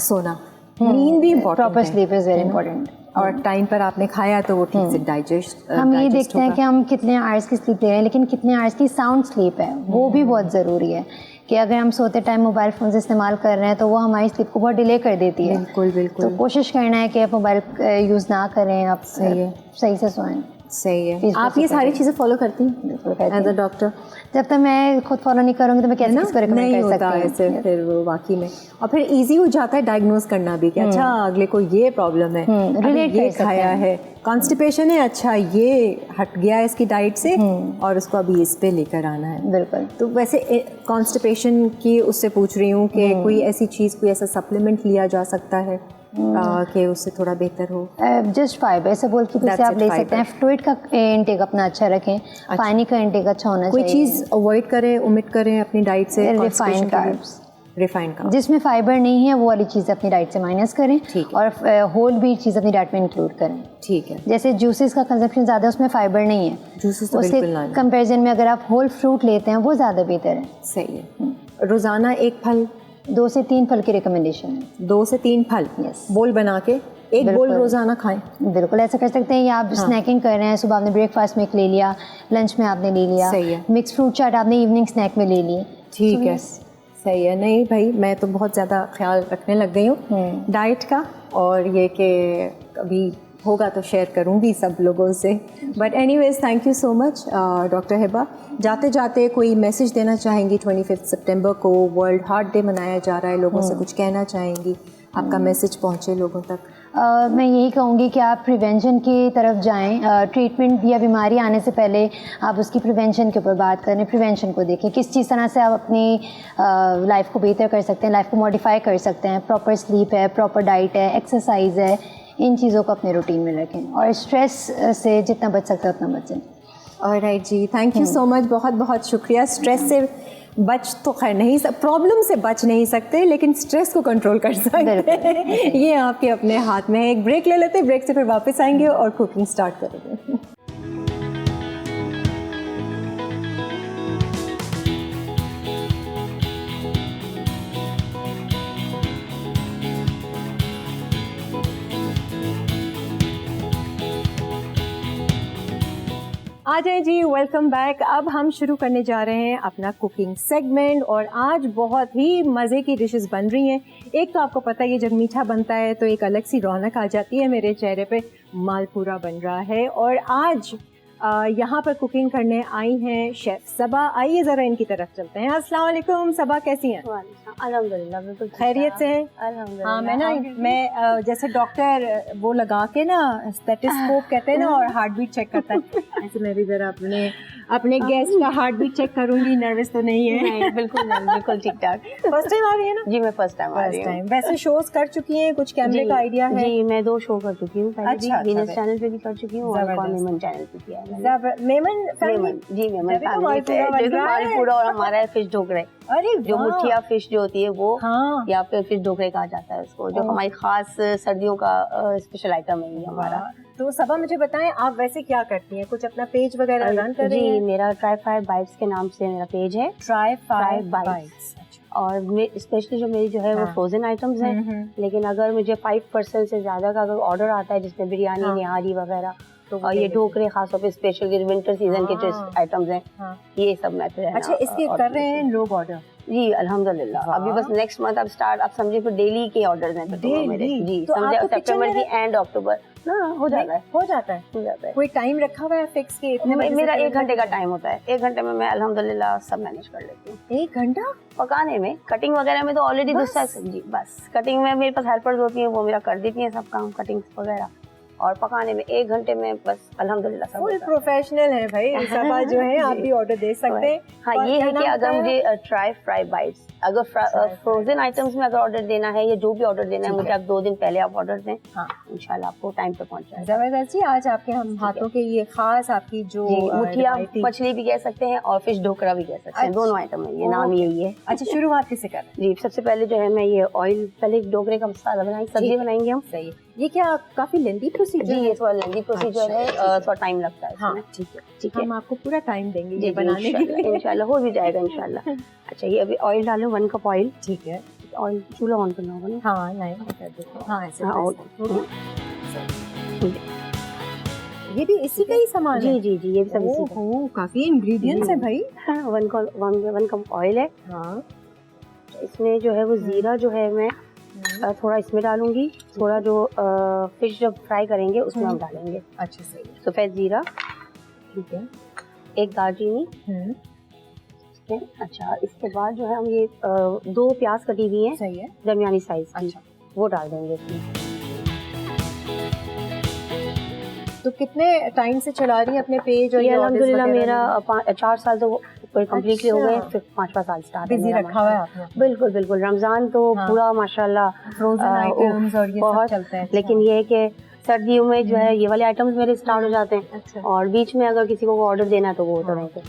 सोना, नींद भी इम्पोर्टेंट है, proper sleep is very important. और टाइम पर आपने खाया तो वो ठीक से डाइजेस्ट। हम ये देखते हैं कि हम कितने आवर्स की स्लीप ले रहे हैं, लेकिन कितने आवर्स की साउंड स्लीप है वो भी बहुत ज़रूरी है, कि अगर हम सोते टाइम मोबाइल फ़ोन इस्तेमाल कर रहे हैं तो वो हमारी स्लीप को बहुत डिले कर देती है। बिल्कुल बिल्कुल। तो कोशिश करना है कि आप मोबाइल यूज़ ना करें, आप सही से सोएं। सही है। आप ये सारी चीज़ें फॉलो करती हैं एज अ डॉक्टर? जब तक मैं खुद फॉलो नहीं करूँगी तो मैं कैसे इसको रिकमेंड कर सकती हूँ? ऐसे फिर वो वाकई में, और फिर इजी हो जाता है डायग्नोज करना भी कि अच्छा अगले को ये प्रॉब्लम है, रिलेट ये खाया है, कॉन्स्टिपेशन है, अच्छा ये हट गया है इसकी डाइट से और उसको अभी इस पे लेकर आना है। बिल्कुल। तो वैसे कॉन्स्टिपेशन की उससे पूछ रही हूँ कि कोई ऐसी चीज़, कोई ऐसा सप्लीमेंट लिया जा सकता है कि उससे थोड़ा बेहतर हो? जस्ट फाइबर ऐसे बोल के फिर आप ले सकते हैं। फ्लूइड का इंटेक अपना अच्छा रखें, पानी का इंटेक अच्छा होना चाहिए। कोई चीज़ अवॉइड करें, ओमिट करें अपनी डाइट से? रिफाइंड कार्ब्स, रिफाइंड कार्ब, जिसमें फाइबर नहीं है वो वाली चीज़ अपनी डाइट से माइनस करें, और होल भी चीज़ अपनी डाइट में इंक्लूड करें। ठीक है। जैसे जूसेस का कंजप्शन ज़्यादा, उसमें फाइबर नहीं है, जूसेस तो बिल्कुल ना लें। कंपेरिजन में अगर आप होल फ्रूट लेते हैं वो ज़्यादा बेहतर है। सही है। रोज़ाना एक फल, 2 से 3 फल की रिकमेंडेशन है। 2 से 3 फल, यस, बोल बना के एक बोल रोज़ाना खाएं। बिल्कुल ऐसा कर सकते हैं। या आप स्नैकिंग कर रहे हैं, सुबह आपने ब्रेकफास्ट में एक ले लिया, लंच में आपने ले लिया, सही है। मिक्स फ्रूट चाट आपने इवनिंग स्नैक में ले ली। ठीक है, सही है। नहीं भाई, मैं तो बहुत ज़्यादा ख्याल रखने लग गई हूँ डाइट का, और ये कि कभी होगा तो शेयर करूँगी सब लोगों से। But anyways, thank you so much doctor Hiba. जाते जाते कोई मैसेज देना चाहेंगी? 25 सितंबर को वर्ल्ड हार्ट डे मनाया जा रहा है, लोगों से कुछ कहना चाहेंगी, आपका मैसेज पहुँचे लोगों तक? मैं यही कहूँगी कि आप प्रिवेंशन की तरफ जाएं। ट्रीटमेंट या बीमारी आने से पहले आप उसकी प्रिवेंशन के ऊपर बात करें, प्रिवेंशन को देखें, किस चीज़ तरह से आप अपनी लाइफ को बेहतर कर सकते हैं, लाइफ को मॉडिफाई कर सकते हैं। प्रॉपर स्लीप है, प्रॉपर डाइट है, एक्सरसाइज है, इन चीज़ों को अपने रूटीन में रखें, और स्ट्रेस से जितना बच सकते हैं उतना बचें। ऑलराइट जी, थैंक यू सो मच, बहुत बहुत शुक्रिया। स्ट्रेस से बच तो खैर नहीं, प्रॉब्लम से बच नहीं सकते, लेकिन स्ट्रेस को कंट्रोल कर सकते हैं। ये आपके अपने हाथ में है। एक ब्रेक ले लेते हैं, ब्रेक से फिर वापस आएंगे और कुकिंग स्टार्ट करेंगे। आ जाए जी, वेलकम बैक। अब हम शुरू करने जा रहे हैं अपना कुकिंग सेगमेंट, और आज बहुत ही मज़े की डिशेस बन रही हैं। एक तो आपको पता है, ये जब मीठा बनता है तो एक अलग सी रौनक आ जाती है मेरे चेहरे पे। मालपूरा बन रहा है और आज यहाँ पर कुकिंग करने आई हैं शेफ सबा। आइए ज़रा इनकी तरफ चलते हैं। अस्सलाम वालेकुम सबा, कैसी हैं? अल्हम्दुलिल्लाह बिल्कुल खैरियत से हैं? अल्हम्दुलिल्लाह। हाँ, मैं जैसे डॉक्टर वो लगा के ना स्टेथोस्कोप कहते हैं ना और हार्ट बीट चेक करता है, ऐसे मैं भी ज़रा अपने गेस्ट का हार्ट बीट चेक करूंगी। नर्वस तो नहीं है? नहीं, बिल्कुल नहीं, बिल्कुल ठीक ठाक। फर्स्ट टाइम आ रही है ना? जी मैं फर्स्ट टाइम आ रही फर्स्ट हूँ। टाइम। वैसे शोज कर चुकी हैं, कुछ कैमरे का आइडिया है? जी मैं 2 शो कर चुकी हूँ पहले अच्छा, भी, वीनस अच्छा, चैनल पे भी कर चुकी हूँ और जबरदस्त। मेमन चैनल पे किया है मैंने। मेमन फैमिली? जी मेमन तभी तो फैमिली मालपूरा पे बन जो रहा है। मालपूरा और हमारा है फिश ढोकरे, अरे जो वाह। मुठिया फिश जो होती है वो, हाँ। या फिर फिश ढोकरे कहा जाता है उसको, जो हमारी खास सर्दियों का स्पेशल आइटम है ये हमारा। तो सबा मुझे बताएं, आप वैसे क्या करती हैं? कुछ अपना पेज वगैरह रन कर रही जी हैं? मेरा ट्राई फ्राई बाइट्स के नाम से मेरा पेज है। Try Fry five bites। Bytes. और स्पेशली जो मेरी जो है वो हाँ। फ्रोजन आइटम्स हैं, लेकिन अगर मुझे 5% से ज्यादा का अगर ऑर्डर आता है जिसमें बिरयानी, हाँ। निहारी वगैरह, तो वो और ले ये लेते ढोकरे खासतौर पे स्पेशल विंटर सीजन के जो हाँ। आइटम्स हैं, हाँ। ये सब मैं फिर है अच्छा, ना, इसके order कर रहे करती हैं हूँ। लोग ऑर्डर? जी अल्हम्दुलिल्लाह। वाह। अभी बस नेक्स्ट मंथ अब स्टार्ट, आप समझिए फिर डेली के ऑर्डर्स हैं फिर तो वो मेरे। Daily? जी तो समझे आपको kitchen सितंबर में की एंड अक्टूबर ना हो जाता है, हो जाता है? हो जाता है। कोई टाइम रखा हुआ है फिक्स के इतने बजे से मेरा कितने 1 घंटे का तक? टाइम होता है, 1 घंटे में मैं अल्हम्दुलिल्लाह सब मैनेज कर लेती हूँ। 1 घंटा? पकाने में, कटिंग वगैरह में तो ऑलरेडी बस? दूसरा जी बस, कटिंग में मेरे पास हेल्पर्स होती हैं, वो मेरा कर देती हैं सब काम, कटिंग वगैरह, और पकाने में 1 घंटे में बस अल्हम्दुलिल्लाह सब फुल होता है। प्रोफेशनल है भाई सबा जो है, आप जी। भी ऑर्डर दे सकते हैं। हाँ और ये क्या है नाम कि अगर बताया? मुझे ट्राई फ्राई बाइट्स, अगर फ्रोजन आइटम्स में अगर ऑर्डर देना है या जो भी ऑर्डर देना है ठीक मुझे, है। आप 2 दिन पहले आप ऑर्डर दें, हाँ। इंशाल्लाह आपको टाइम पे पहुंच जाएगा। जबरदस्त जी। आज आपके हम हाथों के ये खास आपकी जो जी मुठिया रिवायती- मछली भी कह सकते हैं और फिश ढोकरा भी कह सकते हैं, अच्छा। दोनों आइटम है, ये नाम यही है। अच्छा, शुरुआत किससे कर रहे हैं? जी सबसे पहले जो है मैं ये ऑयल, पहले ढोकरे का मसाला बनाएंगे, सब्जी बनाएंगे हम। सही है। ये क्या काफी लेंदी प्रोसीजर जी है? ये थोड़ा लेंदी प्रोसीजर है, अच्छा, थोड़ा टाइम लगता है हाँ इसमें। ठीक है, ठीक है, हम आपको पूरा टाइम देंगे जी ये बनाने के लिए। इंशाल्लाह हो भी जाएगा इंशाल्लाह। अच्छा ये अभी ऑयल डालो, 1 कप ऑयल। ठीक है। ऑयल चूल्हा ऑन करना होगा ना? हाँ नहीं कर देते। हाँ ऐसे हाँ, press और- करके। ये भी इसी का ही सामान है? जी जी जी ये भी सब इसी का। ओहो, काफी इंग्रेडिएंट्स है भाई। हाँ, 1 कप ऑयल है। हाँ। इसमें जो है वो जीरा जो है मैं थोड़ा इसमें डालूंगी, थोड़ा जो फिश जब फ्राई करेंगे उसमें हम डालेंगे। अच्छा सही है। सफेद जीरा, ठीक है। 1 दालचीनी। ठीक है। अच्छा इसके बाद जो है हम ये 2 प्याज कटी हुई हैं सही है। दरमियानी साइज की, अच्छा। वो डाल देंगे इसमें। तो कितने टाइम से चला रही है अपने पेज? और ये अल्हम्दुलिल्लाह orders मेरा वगैरह 4 साल तो कम्प्लीटली हो गए, अच्छा। फिर 5वां साल स्टार्ट है बिजी मेरा रखा हुआ है माशाल्लाह। आपने? बिल्कुल बिल्कुल, रमजान तो हाँ। पूरा माशाल्लाह फ्रोजन आइटम्स और ये सब बहुत चलते हैं। लेकिन ये है कि सर्दियों में जो है ये वाले आइटम्स मेरे स्टार्ट हो जाते हैं, अच्छा। और बीच में अगर किसी को ऑर्डर देना है तो वो होता हाँ। रहेगा।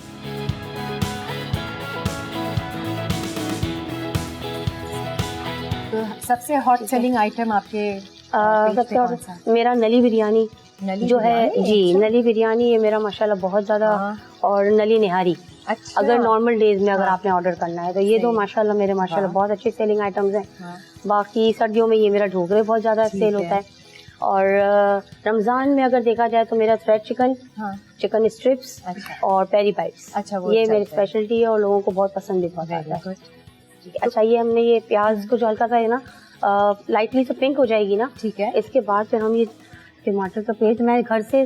तो सबसे हॉट सेलिंग आइटम आपके पेज पे सबसे कौन सा है? और मेरा नली बिरयानी नली जो है बिरयानी? जी अच्छा। नली बिरयानी ये मेरा माशाल्लाह बहुत ज्यादा, हाँ। और नली निहारी अच्छा। अगर नॉर्मल डेज में अगर हाँ। आपने ऑर्डर करना है तो ये सही। 2 माशाल्लाह मेरे माशाल्लाह हाँ। बहुत अच्छे सेलिंग आइटम्स हैं। हाँ। बाकी सर्दियों में ये मेरा ढोकरे बहुत ज्यादा ठीक सेल है। होता है, और रमजान में अगर देखा जाए तो मेरा थ्रेड चिकन, हाँ। चिकन स्ट्रिप्स अच्छा। और पेरी बाइट्स, अच्छा, वो ये चलता मेरी है। स्पेशलिटी है और लोगों को बहुत पसंद भी बहुत आता Very है। good। अच्छा ये हमने ये प्याज को जो हल्का सा है ना लाइटली से पिंक हो जाएगी ना, ठीक है। इसके बाद फिर हम ये टमाटर का पेस्ट, मैं घर से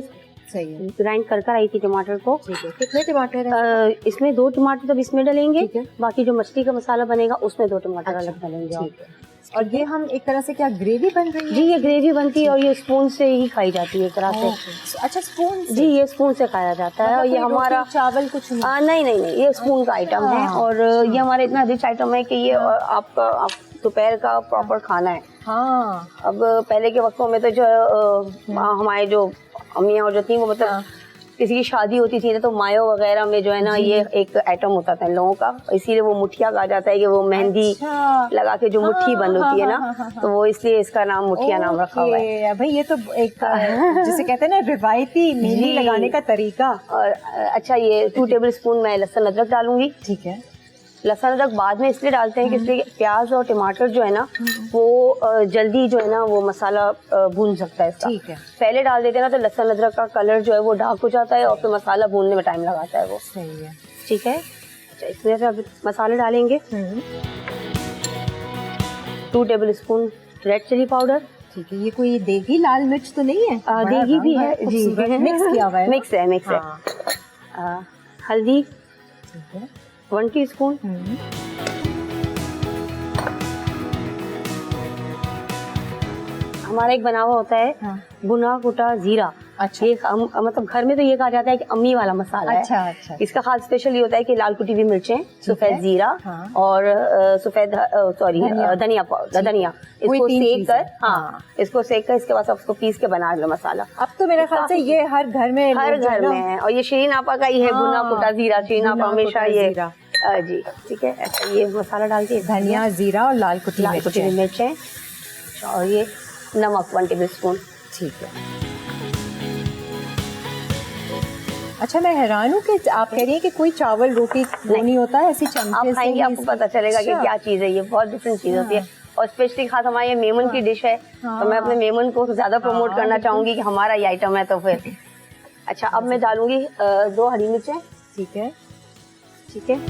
सही है। ग्राइंड कर आई थी टमाटर को। ठीक है। कितने टमाटर हैं? इसमें 2 टमाटर तब इसमें डलेंगे, ठीक है। बाकी जो मछली का मसाला बनेगा उसमें 2 टमाटर अच्छा, अलग डलेंगे। ठीक है। और ये हम एक तरह से क्या ग्रेवी बन रही है? जी ये ग्रेवी बनती है और ये स्पून से ही खाई जाती है एक तरह से। ओके। अच्छा, स्पून से? जी ये स्पून से खाया जाता है, और ये कोई हमारा रोटी, चावल कुछ नहीं? नहीं नहीं नहीं ये स्पून का आइटम है, अच्छा, और ये हमारा इतना रिच आइटम है कि ये आपका आप दोपहर का प्रॉपर खाना है। हाँ। अब पहले के वक्तों में तो जो हमारे जो अम्मियाँ जो थी वो मतलब हाँ। किसी की शादी होती थी ना तो मायो वगैरह में जो है ना ये एक आइटम होता था इन लोगों का, इसीलिए वो मुठिया कहा जाता है कि वो मेहंदी अच्छा। लगा के जो मुट्ठी हाँ, बंद होती है हाँ, ना, हाँ, हाँ, हाँ। तो वो इसलिए इसका नाम मुठिया नाम रखा हुआ है। ओके, भाई ये तो एक जिसे कहते हैं ना रिवायती मेहंदी जी। लगाने का तरीका। और अच्छा ये 2 टेबल स्पून मैं लहसुन अदरक डालूंगी। ठीक है। लहसुन अदरक बाद में इसलिए डालते हैं कि इसलिए प्याज और टमाटर जो है ना वो जल्दी जो है ना वो मसाला भून सकता है इसका। ठीक है। पहले डाल देते हैं ना तो लहसुन अदरक का कलर जो है वो डार्क हो जाता है और फिर मसाला भूनने में टाइम लगाता है वो। सही है। ठीक है। अच्छा इसमें से अब मसाले डालेंगे। 2 tablespoon red chilli powder, ठीक है, ये कोई देगी लाल मिर्च तो नहीं है? देगी भी है जी, मिक्स किया हुआ है। मिक्स है। हल्दी 1 टीस्पून, हमारा एक बना हुआ होता है भुना कुटा जीरा। अच्छा। ये मतलब घर में तो ये कहा जाता है कि अम्मी वाला मसाला अच्छा, है। अच्छा। इसका खास स्पेशल ये होता है कि लाल कुटी हुई मिर्चें, सफेद जीरा और सफेद धनिया इसको सेक कर इसको सेक कर इसके बाद इसको पीस के बना लो मसाला। अब तो मेरे ख्याल से ये हर घर में है। और ये शीरीन आपा का ही है भुना कुटा जीरा। शीरीन आपा हमेशा ये जी ठीक है। ऐसा ये मसाला डाल के धनिया जीरा और लाल कुटी हुई मिर्चें और ये नमक 1 टेबलस्पून। ठीक है। अच्छा, मैं हैरान हूँ कि आप कह रही हैं कि कोई चावल रोटी वो नहीं होता है, ऐसी चमचे आप खाएंगे आपको पता चलेगा कि क्या चीज़ है। ये बहुत डिफरेंट चीज़ होती है और स्पेशली खास हमारे ये मेमन की डिश है। तो मैं अपने मेमन को ज़्यादा प्रमोट करना चाहूँगी कि हमारा ये आइटम है। तो फिर अच्छा, अब मैं डालूंगी 2 हरी मिर्चें। ठीक है, ठीक है।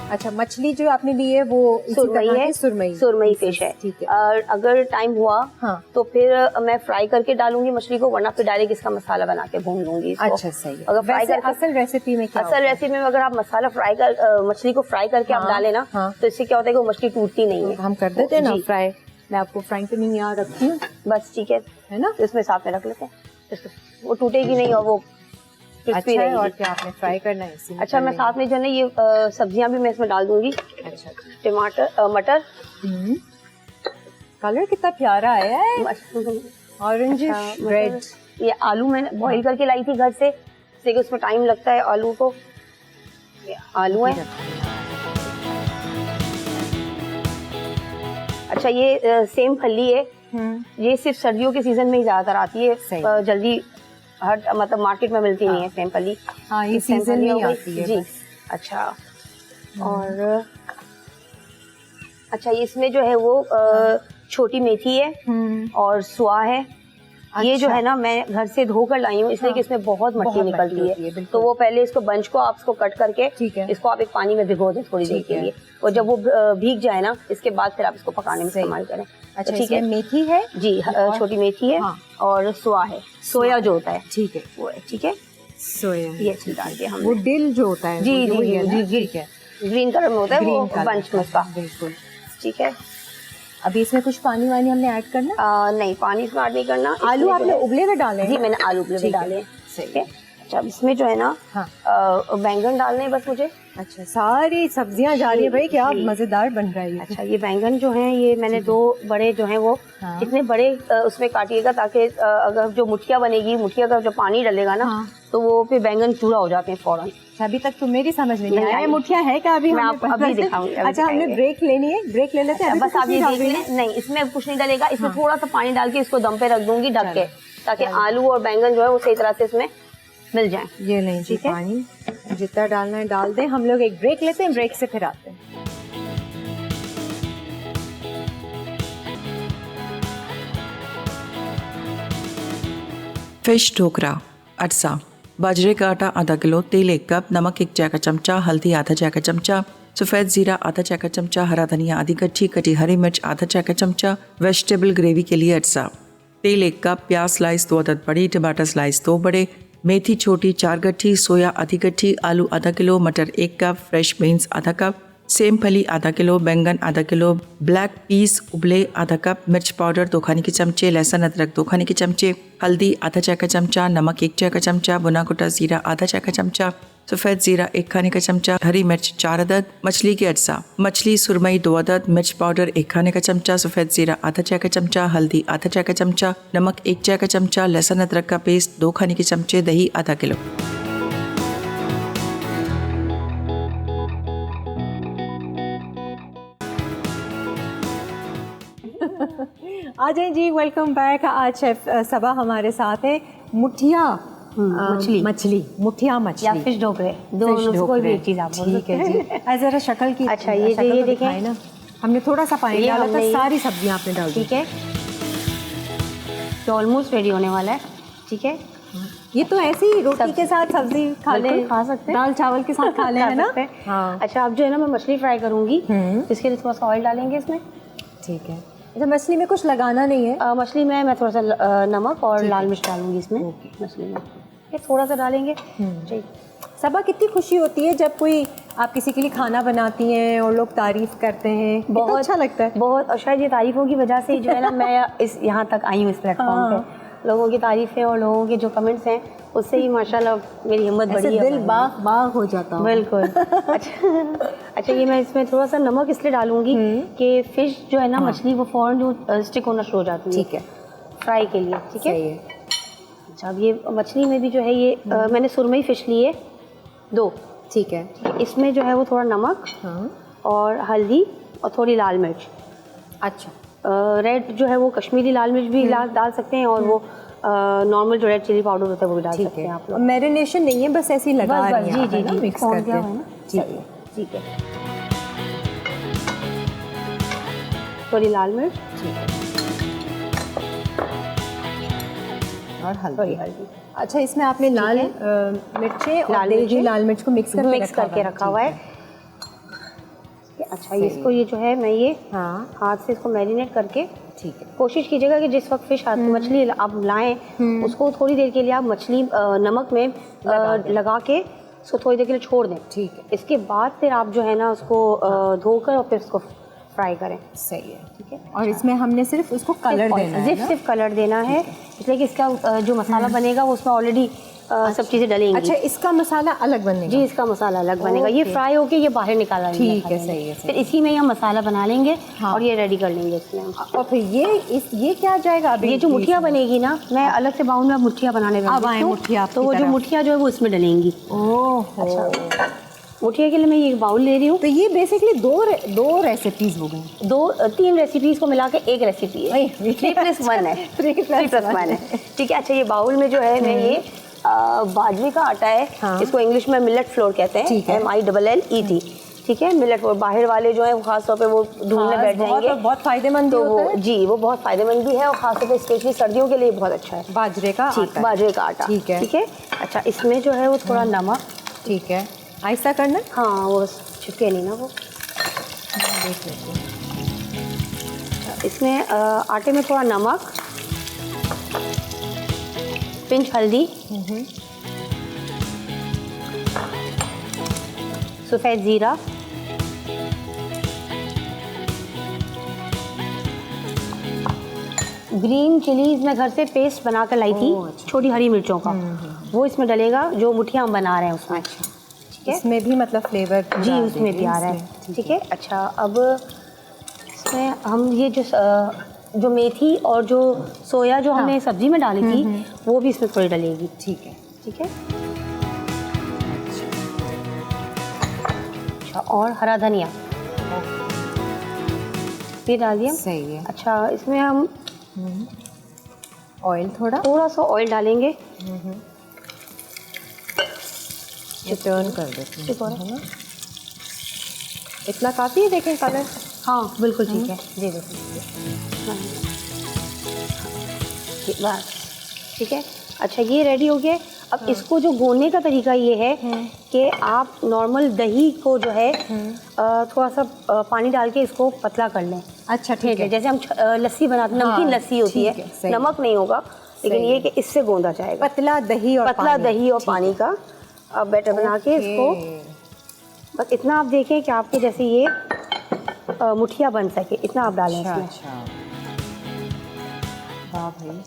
अच्छा, मछली जो आपने ली है वो सुरमई है, सुरमई फिश है। ठीक है। और अगर टाइम हुआ तो फिर मैं फ्राई करके डालूंगी मछली को, वरना फिर डायरेक्ट इसका मसाला बना के भून लूंगी इसको। अच्छा, सही है। अगर फ्राई करके असल रेसिपी में अगर आप मसाला फ्राई कर मछली को फ्राई करके आप डालें ना तो इससे क्या होता है कि वो मछली टूटती नहीं है। हम कर देते हैं ना फ्राई। मैं आपको फ्राई पैन यहाँ रखती हूँ, बस ठीक है ना। तो इसमें साथ में रख लेते हैं, वो टूटेगी नहीं और वो अच्छा है। और क्या आपने फ्राई करना है इसी में? अच्छा, मैं साथ में जो है ना ये सब्जियां भी मैं इसमें डाल दूंगी। अच्छा, टमाटर मटर। कलर कितना प्यारा आया है, ऑरेंज रेड। ये आलू मैंने बॉईल करके लाई थी घर से, इसलिए उसमें टाइम लगता है आलू को। ये आलू है। अच्छा, ये सेम फली है। ये सिर्फ सर्दियों के सीजन में ही ज्यादातर आती है, जल्दी हर मतलब मार्केट में मिलती नहीं है सेम फली। हाँ, ये सीजन में आती है जी। अच्छा, और अच्छा इसमें जो है वो छोटी मेथी है और सुआ है। अच्छा। ये जो है ना मैं घर से धोकर लाई हूँ, इसलिए कि इसमें बहुत मट्टी निकलती है। तो वो पहले इसको बंच को आप इसको कट करके इसको आप एक पानी में भिगो दें थोड़ी देर के लिए, और जब वो भीग जाए ना इसके बाद फिर आप इसको पकाने में इस्तेमाल करें। अच्छा, ठीक है। मेथी है जी, छोटी मेथी है और सुआ है, सोया जो होता है। ठीक है, वो है। ठीक है, सोया ये चीज डाल के हम वो डिल जो होता है जी ठीक है, ग्रीन कलर में होता है वो बंच में उसका। बिल्कुल ठीक है। अभी इसमें कुछ पानी वानी हमने ऐड करना? नहीं, पानी इसमें ऐड नहीं करना। आलू आपने उबले हुए डाले? जी, मैंने आलू उबले हुए डाले। सही है। अच्छा, अब इसमें जो है ना बैंगन डालने हैं बस मुझे। अच्छा, सारी सब्जियां जा रही है भाई, क्या मजेदार बन रहा है। अच्छा, ये बैंगन जो है ये मैंने 2 बड़े जो है वो इतने बड़े उसमें काटिएगा ताकि अगर जो मुठिया बनेगी, मुठिया का जो पानी डलेगा ना तो वो फिर बैंगन चूड़ा हो जाते हैं फौरन। अभी तक तो मेरी समझ नहीं आया मुठिया है क्या? अभी मैं आपको अभी दिखाऊंगी। अच्छा, हमने ब्रेक लेनी है, ब्रेक ले लेते हैं। बस आप ये देख लें। नहीं, इसमें कुछ नहीं डलेगा, इसमें थोड़ा सा पानी डाल के इसको दम पे रख दूंगी ढक के, ताकि आलू और बैंगन जो है वो सही तरह से इसमें मिल जाए। ये नहीं जी, पानी जितना डालना है डाल दें। हम लोग एक ब्रेक लेते हैं, ब्रेक से फिर आते हैं। फिश ढोकरा, अटसा, बाजरे का आटा आधा किलो, तेल 1 कप, नमक 1 चाय का चमचा, हल्दी आधा चाय का चमचा, सफ़ेद ज़ीरा आधा चाय का चमचा, हरा धनिया आधी कच्ची, कटी हरी मिर्च आधा चाय का चमचा, वेजिटेबल ग्रेवी के लिए अटसा, तेल 1 कप, प्याज स्लाइस 2 अदद बड़ी, टमाटर स्लाइस 2 बड़े, मेथी छोटी 4 गट्ठी, सोया आधी गट्ठी, आलू आधा किलो, मटर 1 कप, फ्रेश बीन्स आधा कप, सेम फली आधा किलो, बैंगन आधा किलो, ब्लैक पीस उबले आधा कप, मिर्च पाउडर 2 खाने के चमचे, लहसुन अदरक 2 खाने के चमचे, हल्दी आधा चाय का चमचा, नमक 1 चाय का चमचा, भुना कुटा जीरा आधा चाय का चमचा, सफ़ेद ज़ीरा 1 खाने का चमचा, हरी मिर्च 4 अदद, मछली के अटसा, मछली सुरमई 2 अदद, मिर्च पाउडर 1 खाने का चमचा, सफ़ेद ज़ीरा आधा चाय का चमचा, हल्दी आधा चाय का चमचा, नमक 1 चाय का चमचा, लहसुन अदरक का पेस्ट 2 खाने के चमचे, दही आधा किलो। आ जाए जी, वेलकम बैक। आज शेफ सबा हमारे साथ है। मुठिया मछली मुठिया मछली या फिश ढोकरे, दोनों कोई भी एक चीज आप बोल सकते हैं जी। जरा शक्ल की। अच्छा, ये देखें ना, हमने थोड़ा सा पानी डाला था, सारी सब्जियां आपने डाल दी। ठीक है, तो ऑलमोस्ट रेडी होने वाला है। ठीक है, ये तो ऐसे ही रोटी के साथ सब्जी खा सकते हैं, दाल चावल के साथ खा ले, है ना। हाँ। अच्छा, अब जो है ना मैं मछली फ्राई करूंगी, इसके लिए थोड़ा सा ऑयल डालेंगे इसमें। ठीक है। अच्छा, मछली में कुछ लगाना नहीं है? मछली में मैं थोड़ा सा नमक और लाल मिर्च डालूंगी इसमें। मछली में ये थोड़ा सा डालेंगे। ठीक। सबा, कितनी खुशी होती है जब कोई आप किसी के लिए खाना बनाती हैं और लोग तारीफ करते हैं, बहुत अच्छा लगता है। बहुत, और शायद ये तारीफों की वजह से ही जो है ना मैं इस यहाँ तक आई हूँ इस प्लेटफॉर्म पे। लोगों की तारीफें और लोगों के जो कमेंट्स हैं उससे ही माशाल्लाह मेरी हिम्मत बढ़ी है। दिल बाग बाग हो जाता है। बिल्कुल। अच्छा, ये मैं इसमें थोड़ा सा नमक इसलिए डालूंगी कि फिश जो है ना, मछली वो फौरन जो स्टिक होना शुरू हो जाती है। ठीक है, फ्राई के लिए। ठीक है। अच्छा, अब ये मछली में भी जो है ये मैंने सुरमई फिश ली है 2। ठीक है। इसमें जो है वो थोड़ा नमक और हल्दी और थोड़ी लाल मिर्च। अच्छा, रेड जो है वो कश्मीरी लाल मिर्च भी डाल सकते हैं, और वो नॉर्मल जो रेड चिली पाउडर होता है वो भी डाल सकते हैं आप लोग। मैरिनेशन नहीं है, बस ऐसे ही लगा रही हैं। जी जी जी, मिक्स करके। ठीक है, ठीक है। थोड़ी लाल मिर्च। ठीक है। और हल्दी। अच्छा, इसमें आपने लाल मिर्चें और देगी लाल मिर्च को मिक्स करके रखा हुआ है। अच्छा, इसको ये जो है मैं ये हाथ से इसको मैरिनेट करके। ठीक है। कोशिश कीजिएगा कि जिस वक्त फिश मछली आप लाएं उसको थोड़ी देर के लिए आप मछली नमक में लगा के उसको थोड़ी देर के लिए छोड़ दें। ठीक है। इसके बाद फिर आप जो है ना उसको धोकर और फिर उसको फ्राई करें। सही है। ठीक है। और इसमें हमने सिर्फ उसको कलर देना है ना? सिर्फ कलर देना है, इसलिए कि इसका जो मसाला बनेगा वो उसमें ऑलरेडी सब चीज़ें डलेंगी। अच्छा, इसका मसाला अलग बनेगा? जी, इसका मसाला अलग बनेगा। ये फ्राई होके ये बाहर निकाला जाएगा। ठीक है, सही है। फिर इसी में हम मसाला बना लेंगे और ये रेडी कर लेंगे इसमें। और फिर ये क्या जाएगा अभी? ये जो मुठिया बनेगी ना, मैं अलग से बाउल में मुठिया बनाने लगी हूँ। मुठिया, तो वो जो मुठिया जो है वो इसमें डलेंगी। ओह, अच्छा, मुठिया के लिए मैं ये बाउल ले रही हूँ। तो ये बेसिकली दो रेसिपीज हो गई। 3 रेसिपीज को मिला के एक रेसिपी है। 3+1 है। 3+1 है। ठीक है। अच्छा, ये बाउल में जो है मैं ये बाजरे का आटा है। इसको इंग्लिश में मिलेट फ्लोर कहते हैं। MILLET। ठीक है। मिलेट फ्लोर बाहर वाले जो है वो खास तौर पे वो ढूंढने बैठ जाएंगे। बहुत फायदेमंद होता है। जी, वो बहुत फायदेमंद भी है और खासतौर पे स्पेशली सर्दियों के लिए बहुत अच्छा है। बाजरे का आटा। ठीक है। ठीक है। अच्छा, इसमें जो है वो थोड़ा नमक। ठीक है। ऐसा करना? हाँ, वो छिपके नहीं ना वो। देख लेते हैं। इसमें आटे में थोड़ा नमक, पिंच हल्दी, सफ़ेद ज़ीरा, ग्रीन चिलीज मैं घर से पेस्ट बना कर लाई थी। अच्छा। छोटी हरी मिर्चों का वो इसमें डलेगा जो मुठिया हम बना रहे हैं उसमें। अच्छा, ठीक है। इसमें भी मतलब फ्लेवर जी उसमें भी आ रहा है। ठीक है। अच्छा, अब इसमें हम ये जो मेथी और जो सोया जो हमने सब्जी में डाली थी वो भी इसमें थोड़ी डलेगी। ठीक है। ठीक है। अच्छा, और हरा धनिया ये डाल दिया। सही है। अच्छा, इसमें हम ऑयल थोड़ा सा ऑयल डालेंगे। टर्न कर देते हैं। इतना काफ़ी है? देखें कलर। हाँ, बिल्कुल ठीक है। जी बिल्कुल। बस ठीक है। अच्छा, ये रेडी हो गया। अब इसको जो भूनने का तरीका ये है कि आप नॉर्मल दही को जो है थोड़ा सा पानी डाल के इसको पतला कर लें। अच्छा, ठीक है। जैसे हम लस्सी बनाते हैं, नमकीन लस्सी होती है, नमक नहीं होगा, लेकिन ये कि इससे गोंदा जाएगा। पतला दही और पानी का अब बैटर बना के इसको बस इतना आप देखें कि आपके जैसे ये मुठिया बन सके, इतना आप डालें इसमें। अच्छा, वाह भाई।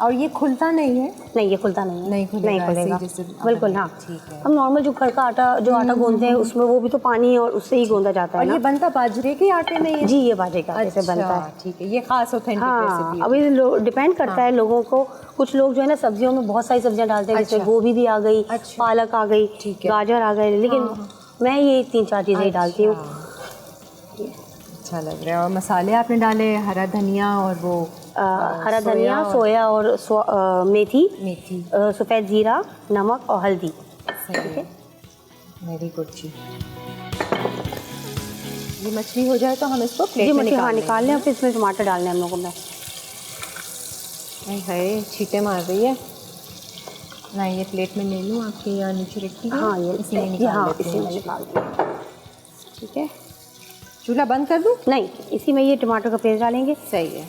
और ये खुलता नहीं है? नहीं, ये खुलता नहीं है। नहीं खुलेगा। बिल्कुल। हाँ, ठीक है। हम नॉर्मल जो घर का आटा गूंदते हैं उसमें वो भी तो पानी और उससे ही गूंदा जाता है और ना। ये बनता बाजरे के आटे में? जी, ये बाजरे के आटे से बनता है। ठीक है। ये खास ऑथेंटिक रेसिपी है। अभी डिपेंड करता है लोगों को। कुछ लोग जो है ना सब्जियों में बहुत सारी सब्जियां डालते हैं, जैसे गोभी भी आ गई, पालक आ गई, गाजर आ गए, लेकिन मैं ये 3-4 चीज़ें ही डालती हूँ। अच्छा लग रहा है। और मसाले आपने डाले हरा धनिया और वो हरा धनिया, सोया और मेथी, सफ़ेद ज़ीरा, नमक और हल्दी। ठीक है। वेरी गुड जी। ये मछली हो जाए तो हम इसको प्लेट में निकाल लें। फिर इसमें टमाटर डालने हम लोगों में। है छींटे मार रही है ना। ये प्लेट में ले लूँ आपके यहाँ नीचे रखी है? हाँ, ये इसी में निकाल दी। ठीक है। चूल्हा बंद कर दूं? नहीं, इसी में ये टमाटर का पेस्ट डालेंगे। सही है,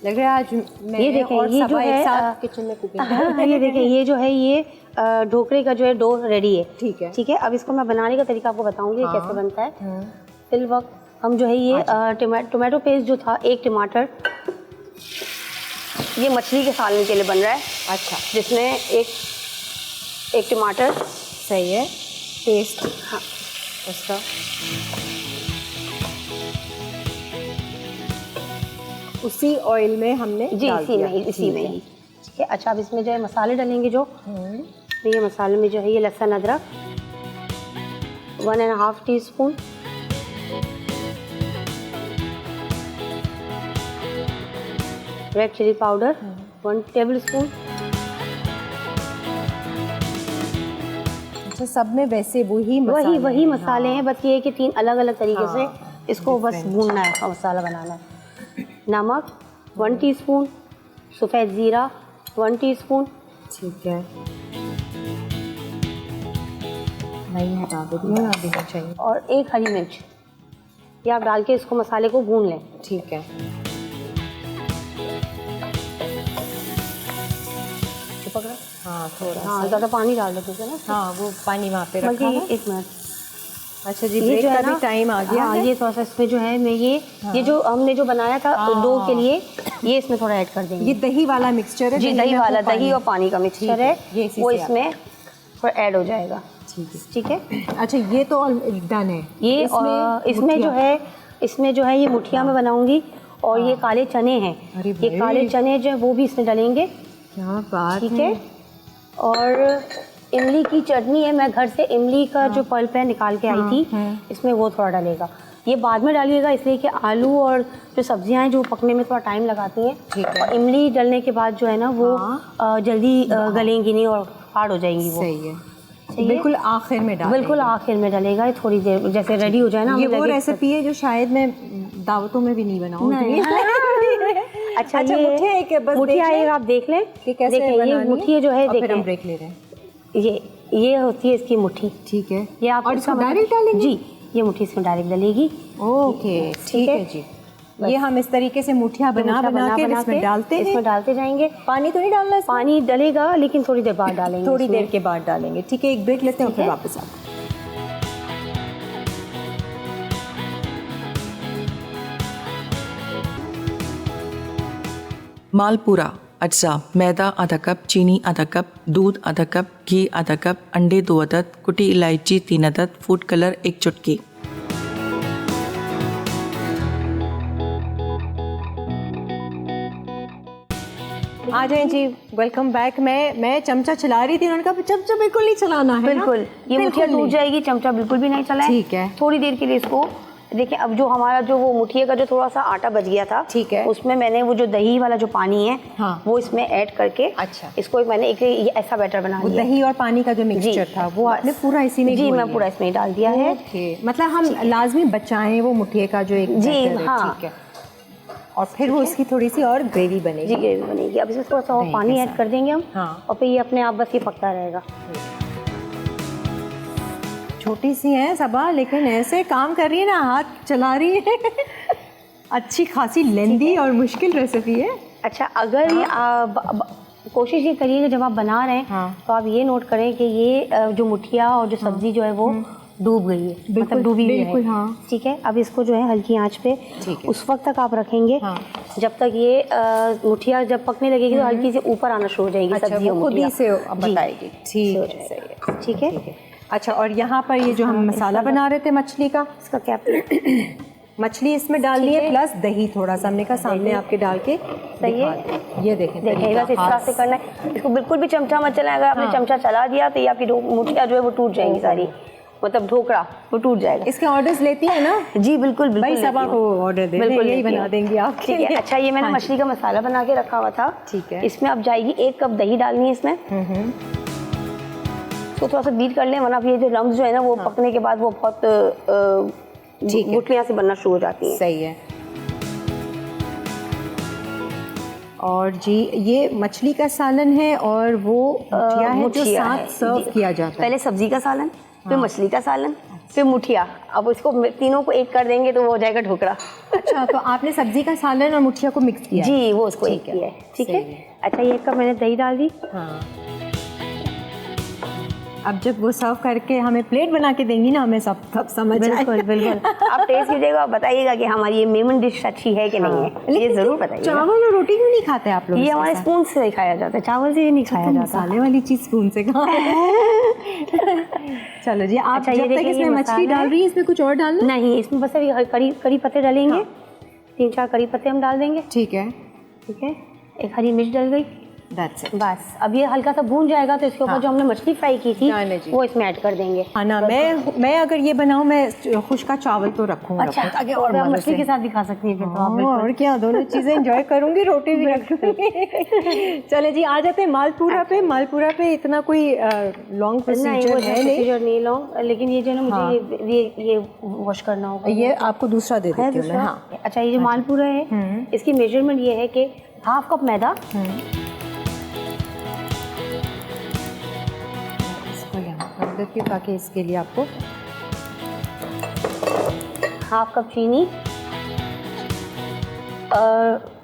लग रहा है आज मैं ये देखें, और ये जो सबा एक है साथ किचन में कुकिंग हाँ, ये देखें, ये जो है ये ढोकले का जो है डो रेडी है। ठीक है। ठीक है, अब इसको मैं बनाने का तरीका आपको बताऊंगी कैसे बनता है। फिल वक्त हम जो है ये टोमेटो पेस्ट जो था, एक टमाटर, ये मछली के सालन के लिए बन रहा है। अच्छा, जिसमें एक टमाटर, सही है, पेस्ट हाँ उसका, उसी ऑयल में हमने जी डाल इसी दिया। में इसी ठीक में है। ही। ठीक है, अच्छा अब इसमें जो है मसाले डालेंगे जो, तो ये मसाले में जो है ये लहसुन अदरक 1.5 teaspoon, red chilli powder 1 tablespoon. अच्छा, सब में वैसे वही वही मसाले हैं, बस ये है कि 3 अलग अलग तरीके हाँ, से इसको बस भूनना है और मसाला बनाना है। नमक 1 टीस्पून, सफ़ेद ज़ीरा 1 टीस्पून। ठीक है, नहीं हटा देना चाहिए। और 1 हरी मिर्च, ये आप डाल के इसको मसाले को भून लें। ठीक है, चिपक रहा है? हाँ थोड़ा हाँ, ज़्यादा पानी डाल देते हैं ना। हाँ, वो पानी वहाँ पे बल्कि रखा है। 1 मिनट, अच्छा जी, ये ब्रेक जो है का भी ना, टाइम आ गया हाँ, है। ये थोड़ा सा इसमें जो है मैं ये जो हमने जो बनाया था डो के लिए, ये इसमें थोड़ा ऐड कर देंगे। ये दही वाला मिक्सचर है? जी, दही वाला, दही और पानी का मिक्सचर है, ये इसी वो से इसमें थोड़ा ऐड हो जाएगा। ठीक है। ठीक है, अच्छा, ये तो डन है। ये इसमें जो है ये मुठिया में बनाऊंगी। और ये काले चने हैं, अरे ये भाई। काले चने जो है वो भी इसमें डालेंगे। क्या बात ठीक है, और इमली की चटनी है, मैं घर से इमली का जो पल्प है निकाल के आई थी, इसमें वो थोड़ा डालेगा। ये बाद में डालिएगा, इसलिए कि आलू और जो सब्जियां हैं जो पकने में थोड़ा टाइम लगाती हैं। ठीक है। और इमली डालने के बाद जो है ना वो जल्दी गलेंगी नहीं और हार्ड हो जाएंगी वो। सही है, बिल्कुल आखिर में डाल बिल्कुल आखिर में डालेगा, ये थोड़ी देर जैसे रेडी हो जाए ना। ये हमें वो लगे- रेसिपी है जो शायद मैं दावतों में भी नहीं बनाऊंगी। अच्छा, अच्छा, ये मुठिया एक बस मुठिया देख लें एक आप देख लें कि कैसे देखें, ये बनानी है। मुठिया जो है और फिर हम देखें, ब्रेक ले रहे हैं। ये होती है इसकी मुट्ठी। ठीक है, ये आप और इसका इसको डायरेक्ट डालेंगे? जी, ये मुट्ठी इसमें डायरेक्ट डलेगी। ओके, ठीक है जी। ये हम इस तरीके से मुठिया बना के इसमें डालते हैं। इसमें डालते जाएंगे। पानी तो नहीं डालना इसमें? पानी डलेगा लेकिन थोड़ी देर बाद डालेंगे। थोड़ी इसमें। देर के बाद डालेंगे। ठीक है, एक ब्रेक लेते हैं और फिर वापस आते हैं। मालपूरा अज्जा मैदा आधा कप, चीनी आधा कप, दूध आधा कप, घी आधा कप, अंडे 2 अदद, कुटी इलायची 3 अदद, फूड कलर 1 चुटकी। आ जाएं जी, वेलकम बैक। मैं चमचा चला रही थी, उन्होंने कहा चमचा बिल्कुल नहीं चलाना है। बिल्कुल, ये मुठिया टूट जाएगी, चमचा बिल्कुल भी नहीं चलाएं। ठीक है। थोड़ी देर के लिए इसको देखिए। अब जो हमारा जो वो मुठिया का जो थोड़ा सा आटा बच गया था, ठीक है, उसमें मैंने वो जो दही वाला जो पानी है, हाँ, वो इसमें ऐड करके अच्छा, इसको मैंने एक ये ऐसा बैटर बना वो लिया। दही और पानी का जो मिक्सचर था वो आपने पूरा इसी में जी, घोल मैं लिया? पूरा इसमें ही डाल दिया है। ओके, मतलब हम लाजमी बचाएं वो मुठिया का जो एक जी, बैटर है। हाँ। ठीक है, और फिर वो उसकी थोड़ी सी और ग्रेवी बनेगी। जी, ग्रेवी बनेगी। अब इसमें थोड़ा सा और दही पानी के ऐड साथ। कर देंगे हम, हाँ। और फिर ये अपने आप बस ये पकता रहेगा। छोटी सी है सबा, लेकिन ऐसे काम कर रही है ना, हाथ चला रही है। अच्छी खासी लेंदी और मुश्किल रेसिपी है। अच्छा, अगर ये कोशिश ये करिए कि जब आप बना रहे हैं, हाँ, तो आप ये नोट करें कि ये जो मुठिया और जो सब्जी जो है वो डूब गई है, मतलब डूबी हुई है। बिल्कुल, हाँ। ठीक है, अब इसको जो है हल्की आंच पे उस वक्त तक आप रखेंगे, हाँ, जब तक ये मुठिया जब पकने लगेगी तो हल्की से ऊपर आना शुरू हो जाएगी। अच्छा, सब्जी वो और खुद ही मुठिया से बताएगी। ठीक हो है, जाएगा। सही है। ठीक है। अच्छा, और यहाँ पर ये जो हम मसाला बना रहे थे मछली का, इसका क्या मछली इसमें डालनी है, प्लस दही थोड़ा सा हमने कहा सामने आपके डाल के। सही है, ये देखें, देखिएगा, इस तरह से करना है। इसको बिल्कुल भी चमचा मत चलाएं। अगर आपने चमचा चला दिया तो ये आपकी मुठिया जो है वो टूट जाएंगी सारी, मतलब ढोकरा वो टूट जाएगा। इसके ऑर्डर्स लेती है ना? जी बिल्कुल बिल्कुल। भाई सब आपको ऑर्डर दे, बिल्कुल यही बना देंगे आप। ठीक है। अच्छा, ये मैंने मछली का मसाला बना के रखा हुआ था। ठीक है, इसमें अब जाएगी 1 कप दही डालनी है इसमें। तो थोड़ा सा बीट कर लें, वरना ये जो लम्स जो है ना वो पकने के बाद वो बहुत गुठलियाँ से बनना शुरू हो जाती हैं। सही है। और जी, ये मछली का सालन है और वो मुठिया है जो साथ सर्व किया जाता है। पहले सब्जी का सालन, फिर मछली का सालन, फिर मुठिया। अब इसको तीनों को एक कर देंगे तो वो हो जाएगा ढोकला। अच्छा, तो आपने सब्जी का सालन और मुठिया को मिक्स किया है? जी, वो उसको एक किया है। ठीक है। अच्छा, ये कब मैंने दही डाल दी। हाँ। अब जब वो सर्व करके हमें प्लेट बना के देंगी ना, हमें सब समझ बिल्कुल बिल्कुल। आप टेस्ट कीजिएगा, बताइएगा कि हमारी ये मेमन डिश अच्छी है कि नहीं है। ये जरूर बताइए। चावल और रोटी क्यों नहीं खाते आप लोग? ये हमारे स्पून से खाया जाता है, चावल से ये नहीं खाया जाता। मसाले वाली चीज स्पून से खा। चलो जी, आप जब तक इसमें मछली डाल रही है, इसमें कुछ और डालना? नहीं, इसमें बस अभी कड़ी पत्ते डालेंगे। 3-4 कड़ी पत्ते हम डाल देंगे। ठीक है। ठीक है। एक हरी मिर्च डल गई। That's it. बस अब ये हल्का सा भून जाएगा तो इसके ऊपर जो हमने मछली फ्राई की थी वो इसमें ऐड कर देंगे। हाँ ना, मैं अगर ये बनाऊँ, मैं खुश्का चावल तो रखूँगा। अच्छा, ताकि और मछली के साथ भी खा सकती है फिर तो आप। और क्या, दोनों चीजें एंजॉय करूंगी, रोटी भी रखूंगी। चले जी, आ जाते हैं मालपुरा पे। मालपुरा पे इतना कोई लॉन्ग प्रोसीजर है नहीं लॉन्ग, लेकिन ये जो ना मुझे ये वॉश करना होगा। ये आपको दूसरा दे देती हूँ मैं। हाँ। अच्छा, ये जो मालपुरा है इसकी मेजरमेंट ये है कि 1/2 कप मैदा, देती हूँ ताकि इसके लिए आपको 1/2 कप चीनी।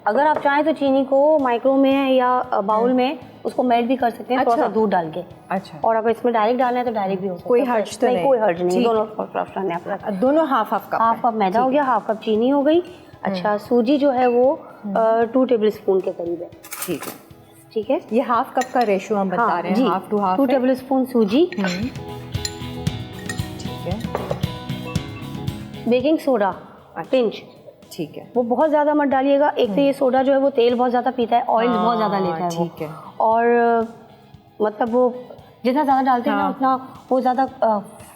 अगर आप चाहें तो चीनी को माइक्रो में या बाउल में उसको मेल्ट भी कर सकते हैं, थोड़ा सा दूध डाल के। अच्छा। और अगर इसमें डायरेक्ट डालना है तो डायरेक्ट भी हो सकता है, कोई हर्ज तो नहीं? कोई हर्ज नहीं, दोनों ऑप्शन है आपका। दोनों 1/2 कप। 1/2 कप मैदा हो गया, 1/2 कप चीनी हो गई। अच्छा, सूजी जो है वो 2 टेबल स्पून के करीब है। ठीक है। ठीक है। ये 1/2 कप का रेशियो हम बता रहे हैं। 1/2 to 1/2 2 टेबल स्पून सूजी। ठीक है। Baking soda pinch. ठीक है। वो बहुत ज़्यादा मत डालिएगा, एक तो ये सोडा जो है वो तेल बहुत ज़्यादा पीता है, ऑयल बहुत ज़्यादा लेता है। ठीक है। और मतलब वो जितना ज़्यादा डालते हैं ना उतना वो ज़्यादा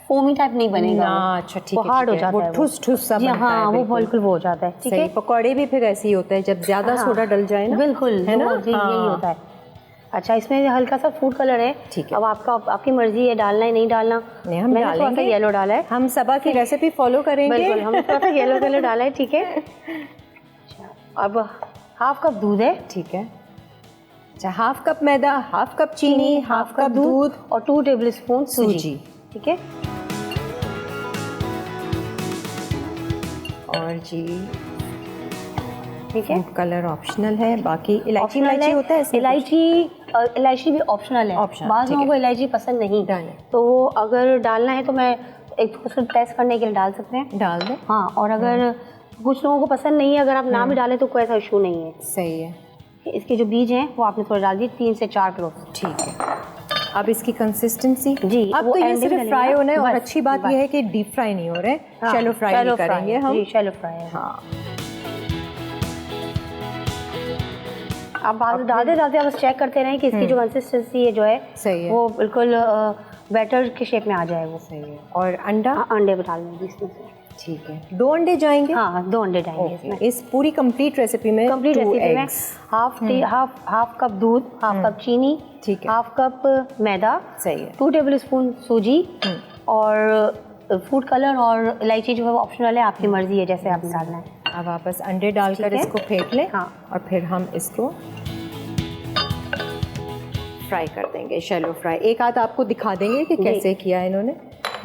फोमी टाइप नहीं बनेगा। अच्छा, ठीक है। वो हार्ड हो जाता है, ठुस ठुस सा बनता है। हाँ, वो बिल्कुल वो हो जाता है। ठीक है। पकौड़े भी फिर ऐसे ही होते हैं जब ज्यादा सोडा डल जाए ना। बिल्कुल, है ना, यही होता है। अच्छा, इसमें हल्का सा फूड कलर है। ठीक है। अब आपकी मर्जी है डालना है नहीं डालना। नहीं, हम मैंने थोड़ा सा येलो डाला है। हम सबा की रेसिपी फॉलो करेंगे। बिल्कुल, हम थोड़ा सा येलो कलर डाला है। ठीक है। अब 1/2 कप दूध है। ठीक है। अच्छा, 1/2 कप मैदा, 1/2 कप चीनी, 1/2 कप दूध और 2 टेबल स्पून सूजी। ठीक है। और जी ठीक है। फूड कलर ऑप्शनल है, बाकी इलायची होता है। इलायची भी ऑप्शनल है। बाद लोगों को इलायची पसंद नहीं, तो वो अगर डालना है तो मैं एक उसको टेस्ट करने के लिए डाल सकते हैं। डाल दें। हाँ, और अगर कुछ लोगों को पसंद नहीं है, अगर आप ना भी डालें तो कोई ऐसा इशू नहीं है। सही है। इसके जो बीज हैं वो आपने थोड़ा डाल दिए, 3 से 4 किलो। ठीक है। अब इसकी कंसिस्टेंसी जी, अब तो ये सिर्फ फ्राई होना है। और अच्छी बात ये है कि डीप फ्राई नहीं हो रहे, शैलो फ्राई करेंगे हम। Shallow fry. हाँ। आप डालते आप बस चेक करते रहें कि इसकी जो कंसिस्टेंसी है जो है सही है, वो बिल्कुल बैटर के शेप में आ जाए वो। सही है। और अंडा? अंडे भी डाल देंगे इसमें से। ठीक है। 2 अंडे जाएंगे? हाँ, 2 अंडे जाएंगे इसमें। इस पूरी कंप्लीट रेसिपी में 1/2 कप दूध, 1/2 कप चीनी, ठीक है, 1/2 कप मैदा, सही है, 2 टेबल स्पून सूजी, और फूड कलर और इलायची जो है वो ऑप्शनल है, आपकी मर्जी है जैसे आपने डालना है। अब आप बस अंडे डालकर इसको फेंट लें। हाँ। और फिर हम इसको फ्राई कर देंगे, शैलो फ्राई। एक आध आपको दिखा देंगे कि कैसे किया है इन्होंने,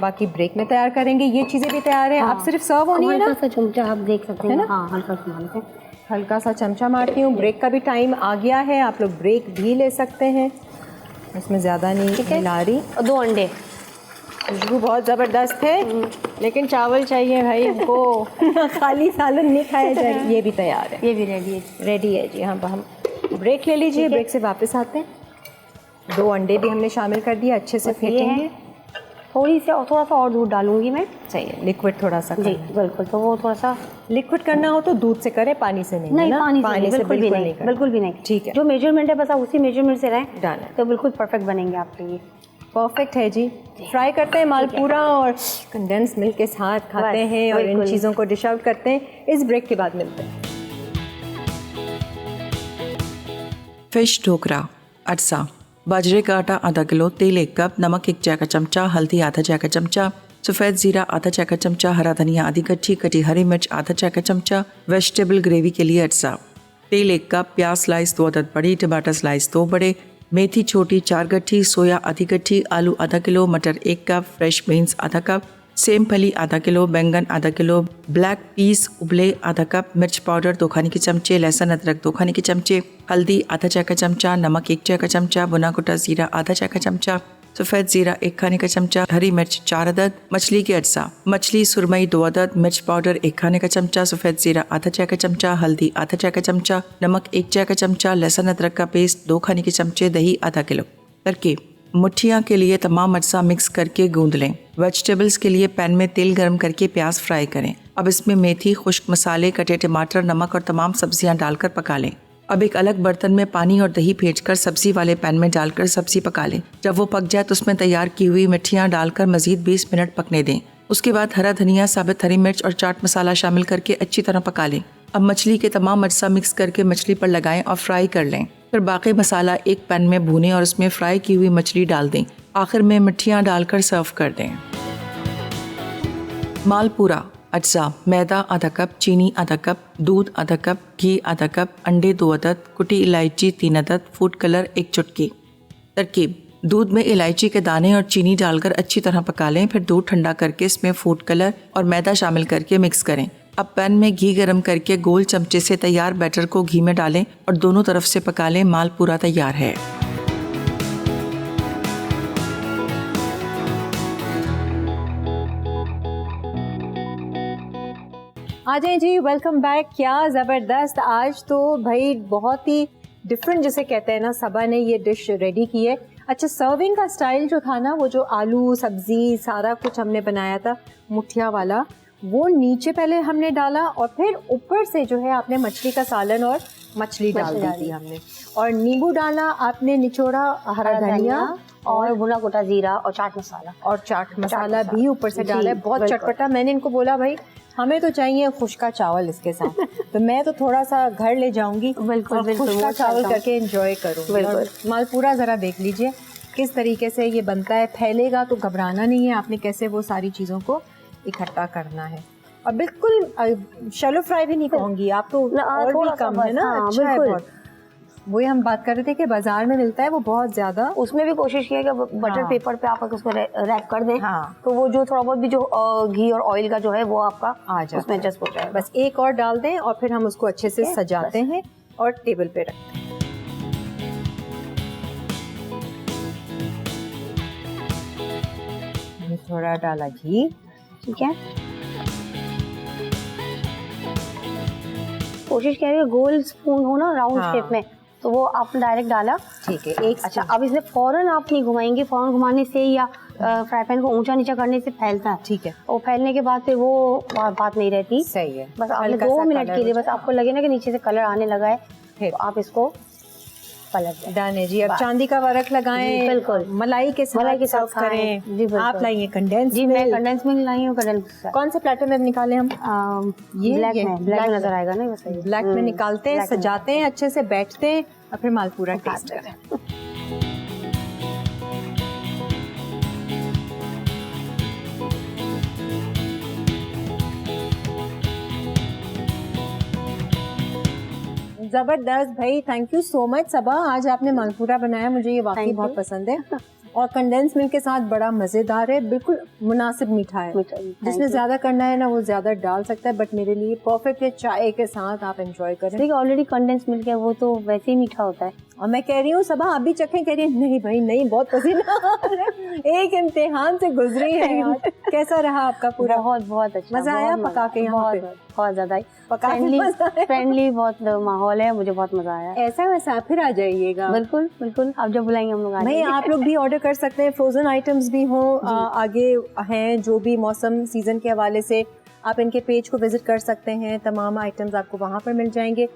बाकी ब्रेक में तैयार करेंगे। ये चीज़ें भी तैयार है। आप सिर्फ सर्व होनी है ना। हल्का सा चमचा आप देख सकते हैं ना। हाँ, हल्का सा चमचा मारती हूँ। ब्रेक का भी टाइम आ गया है, आप लोग ब्रेक भी ले सकते हैं। इसमें ज़्यादा नहीं मिला रही। 2 अंडे। खुशबू बहुत ज़बरदस्त है, लेकिन चावल चाहिए भाई हमको। खाली सालन नहीं खाया जाए। ये भी तैयार है, ये भी रेडी है जी। हम ब्रेक ले लीजिए, ब्रेक से वापस आते हैं। 2 अंडे भी हमने शामिल कर दिए, अच्छे से फेंटेंगे। थोड़ा सा और दूध डालूंगी मैं। सही है, लिक्विड थोड़ा सा जी बिल्कुल। तो वो थोड़ा सा लिक्विड करना हो तो दूध से करें, पानी से नहीं। नहीं, पानी से बिल्कुल नहीं। ठीक है। जो मेजरमेंट है बस आप उसी मेजरमेंट से रहें, डालें तो बिल्कुल परफेक्ट बनेंगे आपके लिए। परफेक्ट है जी। फ्राई करते हैं मालपुरा और कंडेंस मिल्क के साथ खाते हैं और इन चीज़ों को डिश आउट करते हैं। इस ब्रेक के बाद मिलते हैं। फिश ढोकरा, अटसा, बाजरे का आटा आधा किलो, तेल 1 कप, नमक 1 चाय का चमचा, हल्दी आधा चाय का चमचा, सफ़ेद ज़ीरा आधा चाय का चमचा, हरा धनिया आधी कच्ची कटी हरी मिर्च आधा चाय का चमचा, वेजिटेबल ग्रेवी के लिए अटसा, तेल 1 कप, प्याज स्लाइस 2 अदद बड़ी, टमाटर स्लाइस 2 बड़े, मेथी छोटी 4 गट्ठी, सोया आधी गट्ठी, आलू आधा किलो, मटर 1 कप, फ्रेश बीन्स आधा कप, सेम फली आधा किलो, बैंगन आधा किलो, ब्लैक पीस उबले आधा कप, मिर्च पाउडर 2 खाने के चमचे, लहसुन अदरक 2 खाने के चमचे, हल्दी आधा चाय का चमचा, नमक 1 चाय का चमचा, भुना कुटा जीरा आधा चाय का चमचा, सफ़ेद ज़ीरा 1 खाने का चमचा, हरी मिर्च 4 अदद, मछली के अज्जा, मछली सुरमई 2 अदद, मिर्च पाउडर 1 खाने का चमचा, सफ़ेद ज़ीरा आधा चाय का चमचा, हल्दी आधा चाय का चमचा, नमक 1 चाय का चमचा, लहसुन अदरक का पेस्ट 2 खाने के चमचे, दही आधा किलो। तरकीब: मुठियाँ के लिए तमाम अज्जा मिक्स करके गूंद लें। वेजिटेबल्स के लिए पैन में तेल गर्म करके प्याज फ्राई करें। अब इसमें मेथी, खुश्क मसाले, कटे टमाटर, नमक और तमाम सब्जियां डालकर पका लें। अब एक अलग बर्तन में पानी और दही फेंटकर सब्जी वाले पैन में डालकर सब्जी पका लें। जब वो पक जाए तो उसमें तैयार की हुई मिठियाँ डालकर मजीद 20 मिनट पकने दें। उसके बाद हरा धनिया, साबित हरी मिर्च और चाट मसाला शामिल करके अच्छी तरह पका लें। अब मछली के तमाम अज्जा मिक्स करके मछली पर लगाएं और फ्राई कर लें। फिर बाकी मसाला एक पैन में भूनें और उसमें फ्राई की हुई मछली डाल दें। आखिर में मिठियाँ डालकर सर्व कर दें। मालपूरा अज्जा: मैदा आधा कप, चीनी आधा कप, दूध आधा कप, घी आधा कप, अंडे 2 अदद, कुटी इलायची 3 अदद, फूड कलर 1 चुटकी। तरकीब: दूध में इलायची के दाने और चीनी डालकर अच्छी तरह पका लें। फिर दूध ठंडा करके इसमें फूड कलर और मैदा शामिल करके मिक्स करें। अब पैन में घी गरम करके गोल चमचे से तैयार बैटर को घी में डालें और दोनों तरफ से पका लें। मालपूरा तैयार है। आ जाएं जी, वेलकम बैक। क्या ज़बरदस्त, आज तो भाई बहुत ही डिफरेंट जिसे कहते हैं ना, सबा ने ये डिश रेडी की है। अच्छा, सर्विंग का स्टाइल जो था ना, वो जो आलू सब्जी सारा कुछ हमने बनाया था मुठिया वाला, वो नीचे पहले हमने डाला और फिर ऊपर से जो है आपने मछली का सालन और मछली डाल दी थी हमने, और नींबू डाला आपने, निचोड़ा हरा धनिया और भुना कुटा जीरा और चाट मसाला भी ऊपर से डाला है। बहुत चटपटा। मैंने इनको बोला भाई हमें तो चाहिए खुश्का चावल इसके साथ, तो मैं तो थोड़ा सा घर ले जाऊंगी और खुश्का चावल करके एंजॉय करूँगी। और मालपूरा ज़रा देख लीजिए किस तरीके से ये बनता है। फैलेगा तो घबराना नहीं है, आपने कैसे वो सारी चीज़ों को इकट्ठा करना है। और बिल्कुल शैलो फ्राई भी नहीं कहूँगी, आप तो और भी कम है ना। अच्छा है बहुत। वही हम बात कर रहे थे कि बाजार में मिलता है वो बहुत ज्यादा। उसमें भी कोशिश की है कि बटर पेपर पे आप उसको रैप कर दें। हाँ। तो वो जो थोड़ा बहुत भी जो घी और ऑयल का जो है वो आपका आ जाता उसमें एडजस्ट हो जाएगा। बस एक और डाल दें और फिर हम उसको अच्छे से सजाते हैं और टेबल पे रखते हैं। थोड़ा डाला घी, ठीक है। कोशिश करिए गोल स्पून हो ना, राउंड शेप में, तो वो आपने डायरेक्ट डाला। ठीक है, एक अच्छा, अब इसमें फौरन आप नहीं घुमाएंगे, फौरन घुमाने से या फ्राई पैन को ऊंचा नीचा करने से फैलता है। ठीक है। और फैलने के बाद फिर वो बात नहीं रहती। सही है। बस आपने 2 मिनट के लिए बस आपको लगे ना कि नीचे से कलर आने लगा है, फिर तो आप इसको पलट दें। डन है जी। अब चांदी का वर्क लगाएं, बिल्कुल मलाई के साथ सर्व करें। जी बिल्कुल। आप लाइए कंडेंस जी, मैं कंडेंस मिल्क लाई हूँ। कौन से प्लेटर में निकाले हम? ये ब्लैक नजर आएगा ना, वैसे ब्लैक में निकालते हैं, सजाते हैं, अच्छे से बैठते हैं और फिर मालपूरा टेस्ट करें। जबरदस्त भाई, थैंक यू सो मच सबा। आज आपने मालपूरा बनाया, मुझे ये वाकई बहुत पसंद है और कंडेंस मिल्क के साथ बड़ा मजेदार है, बिल्कुल मुनासिब मीठा है। जिसने ज्यादा करना है ना वो ज्यादा डाल सकता है, बट मेरे लिए परफेक्ट है। चाय के साथ आप एंजॉय करें। देखिए ऑलरेडी कंडेंस मिल्क है, वो तो वैसे ही मीठा होता है। और मैं कह रही हूँ सबा आप भी चखें, कह रही है नहीं भाई नहीं, बहुत पसीना एक इम्तिहान से गुजरी है यार। कैसा रहा आपका पूरा? बहुत अच्छा, मजा आया पका के? यहाँ पे बहुत ज्यादा फ्रेंडली बहुत माहौल है, मुझे बहुत मजा आया। ऐसा वैसा फिर आ जाइएगा। बिल्कुल आप जब बुलाएंगे हम लोग आ जाएंगे। आप लोग भी ऑर्डर कर सकते हैं, फ्रोजन आइटम्स भी हों आगे हैं, जो भी मौसम सीजन के हवाले से आप इनके पेज को विजिट कर सकते हैं। तमाम आइटम्स आपको वहाँ पर मिल जाएंगे।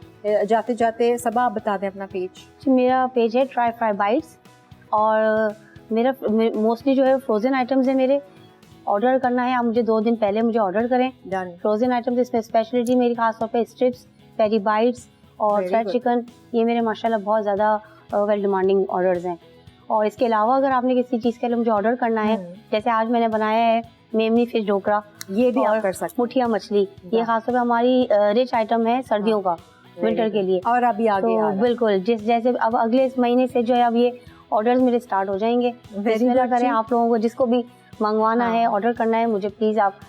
जाते जाते सबा आप बता दें अपना पेज। मेरा पेज है ट्राई फ्राई बाइट्स, और मेरा मोस्टली जो है फ्रोजन आइटम्स है मेरे। ऑर्डर करना है आप मुझे 2 दिन पहले मुझे ऑर्डर करें। फ्रोजन आइटम्स इसमें स्पेशलिटी मेरी खासतौर पे स्ट्रिप्स, पेरी बाइट्स और फ्राइड चिकन, ये मेरे माशाल्लाह बहुत ज़्यादा वेल डिमांडिंग ऑर्डर्स हैं। और इसके अलावा अगर आपने किसी चीज़ के लिए मुझे ऑर्डर करना है, जैसे आज मैंने बनाया है मेमनी फिश ढोकरा, ये भी आप कर सकते हैं। मुठिया मछली, ये खासतौर पे हमारी रिच आइटम है सर्दियों का, विंटर के लिए। और अभी आगे बिल्कुल जैसे अब अगले इस महीने से जो है अब ये ऑर्डर्स मेरे स्टार्ट हो जाएंगे। बिस्मिल्लाह करें आप लोगों को, जिसको भी मंगवाना है, ऑर्डर करना है, मुझे प्लीज़ आप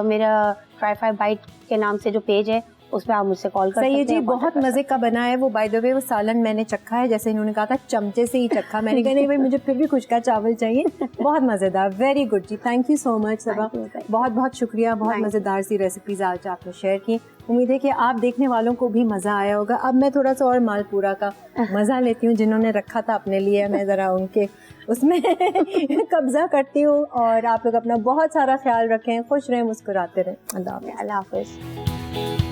मेरा ट्राई 5 बाइट के नाम से जो पेज है उस पर आप मुझसे कॉल कर सकते हैं। सही है जी, बहुत मज़े का बना है वो। बाय द वे वो सालन मैंने चखा है, जैसे इन्होंने कहा था चमचे से ही चखा, मैंने कहा नहीं भाई मुझे फिर भी खुशका चावल चाहिए। बहुत मज़ेदार, वेरी गुड जी, thank you so much Saba, बहुत बहुत शुक्रिया, बहुत मज़ेदार सी रेसिपीज़ आज आपने शेयर की। उम्मीद है कि आप देखने वालों को भी मज़ा आया होगा। अब मैं थोड़ा सा और मालपूरा का मज़ा लेती हूँ, जिन्होंने रखा था अपने लिए, मैं ज़रा उनके उसमें कब्ज़ा करती हूँ। और आप लोग अपना बहुत सारा ख्याल रखें, खुश रहें, मुस्कुराते रहें। अल्लाह हाफ़िज़।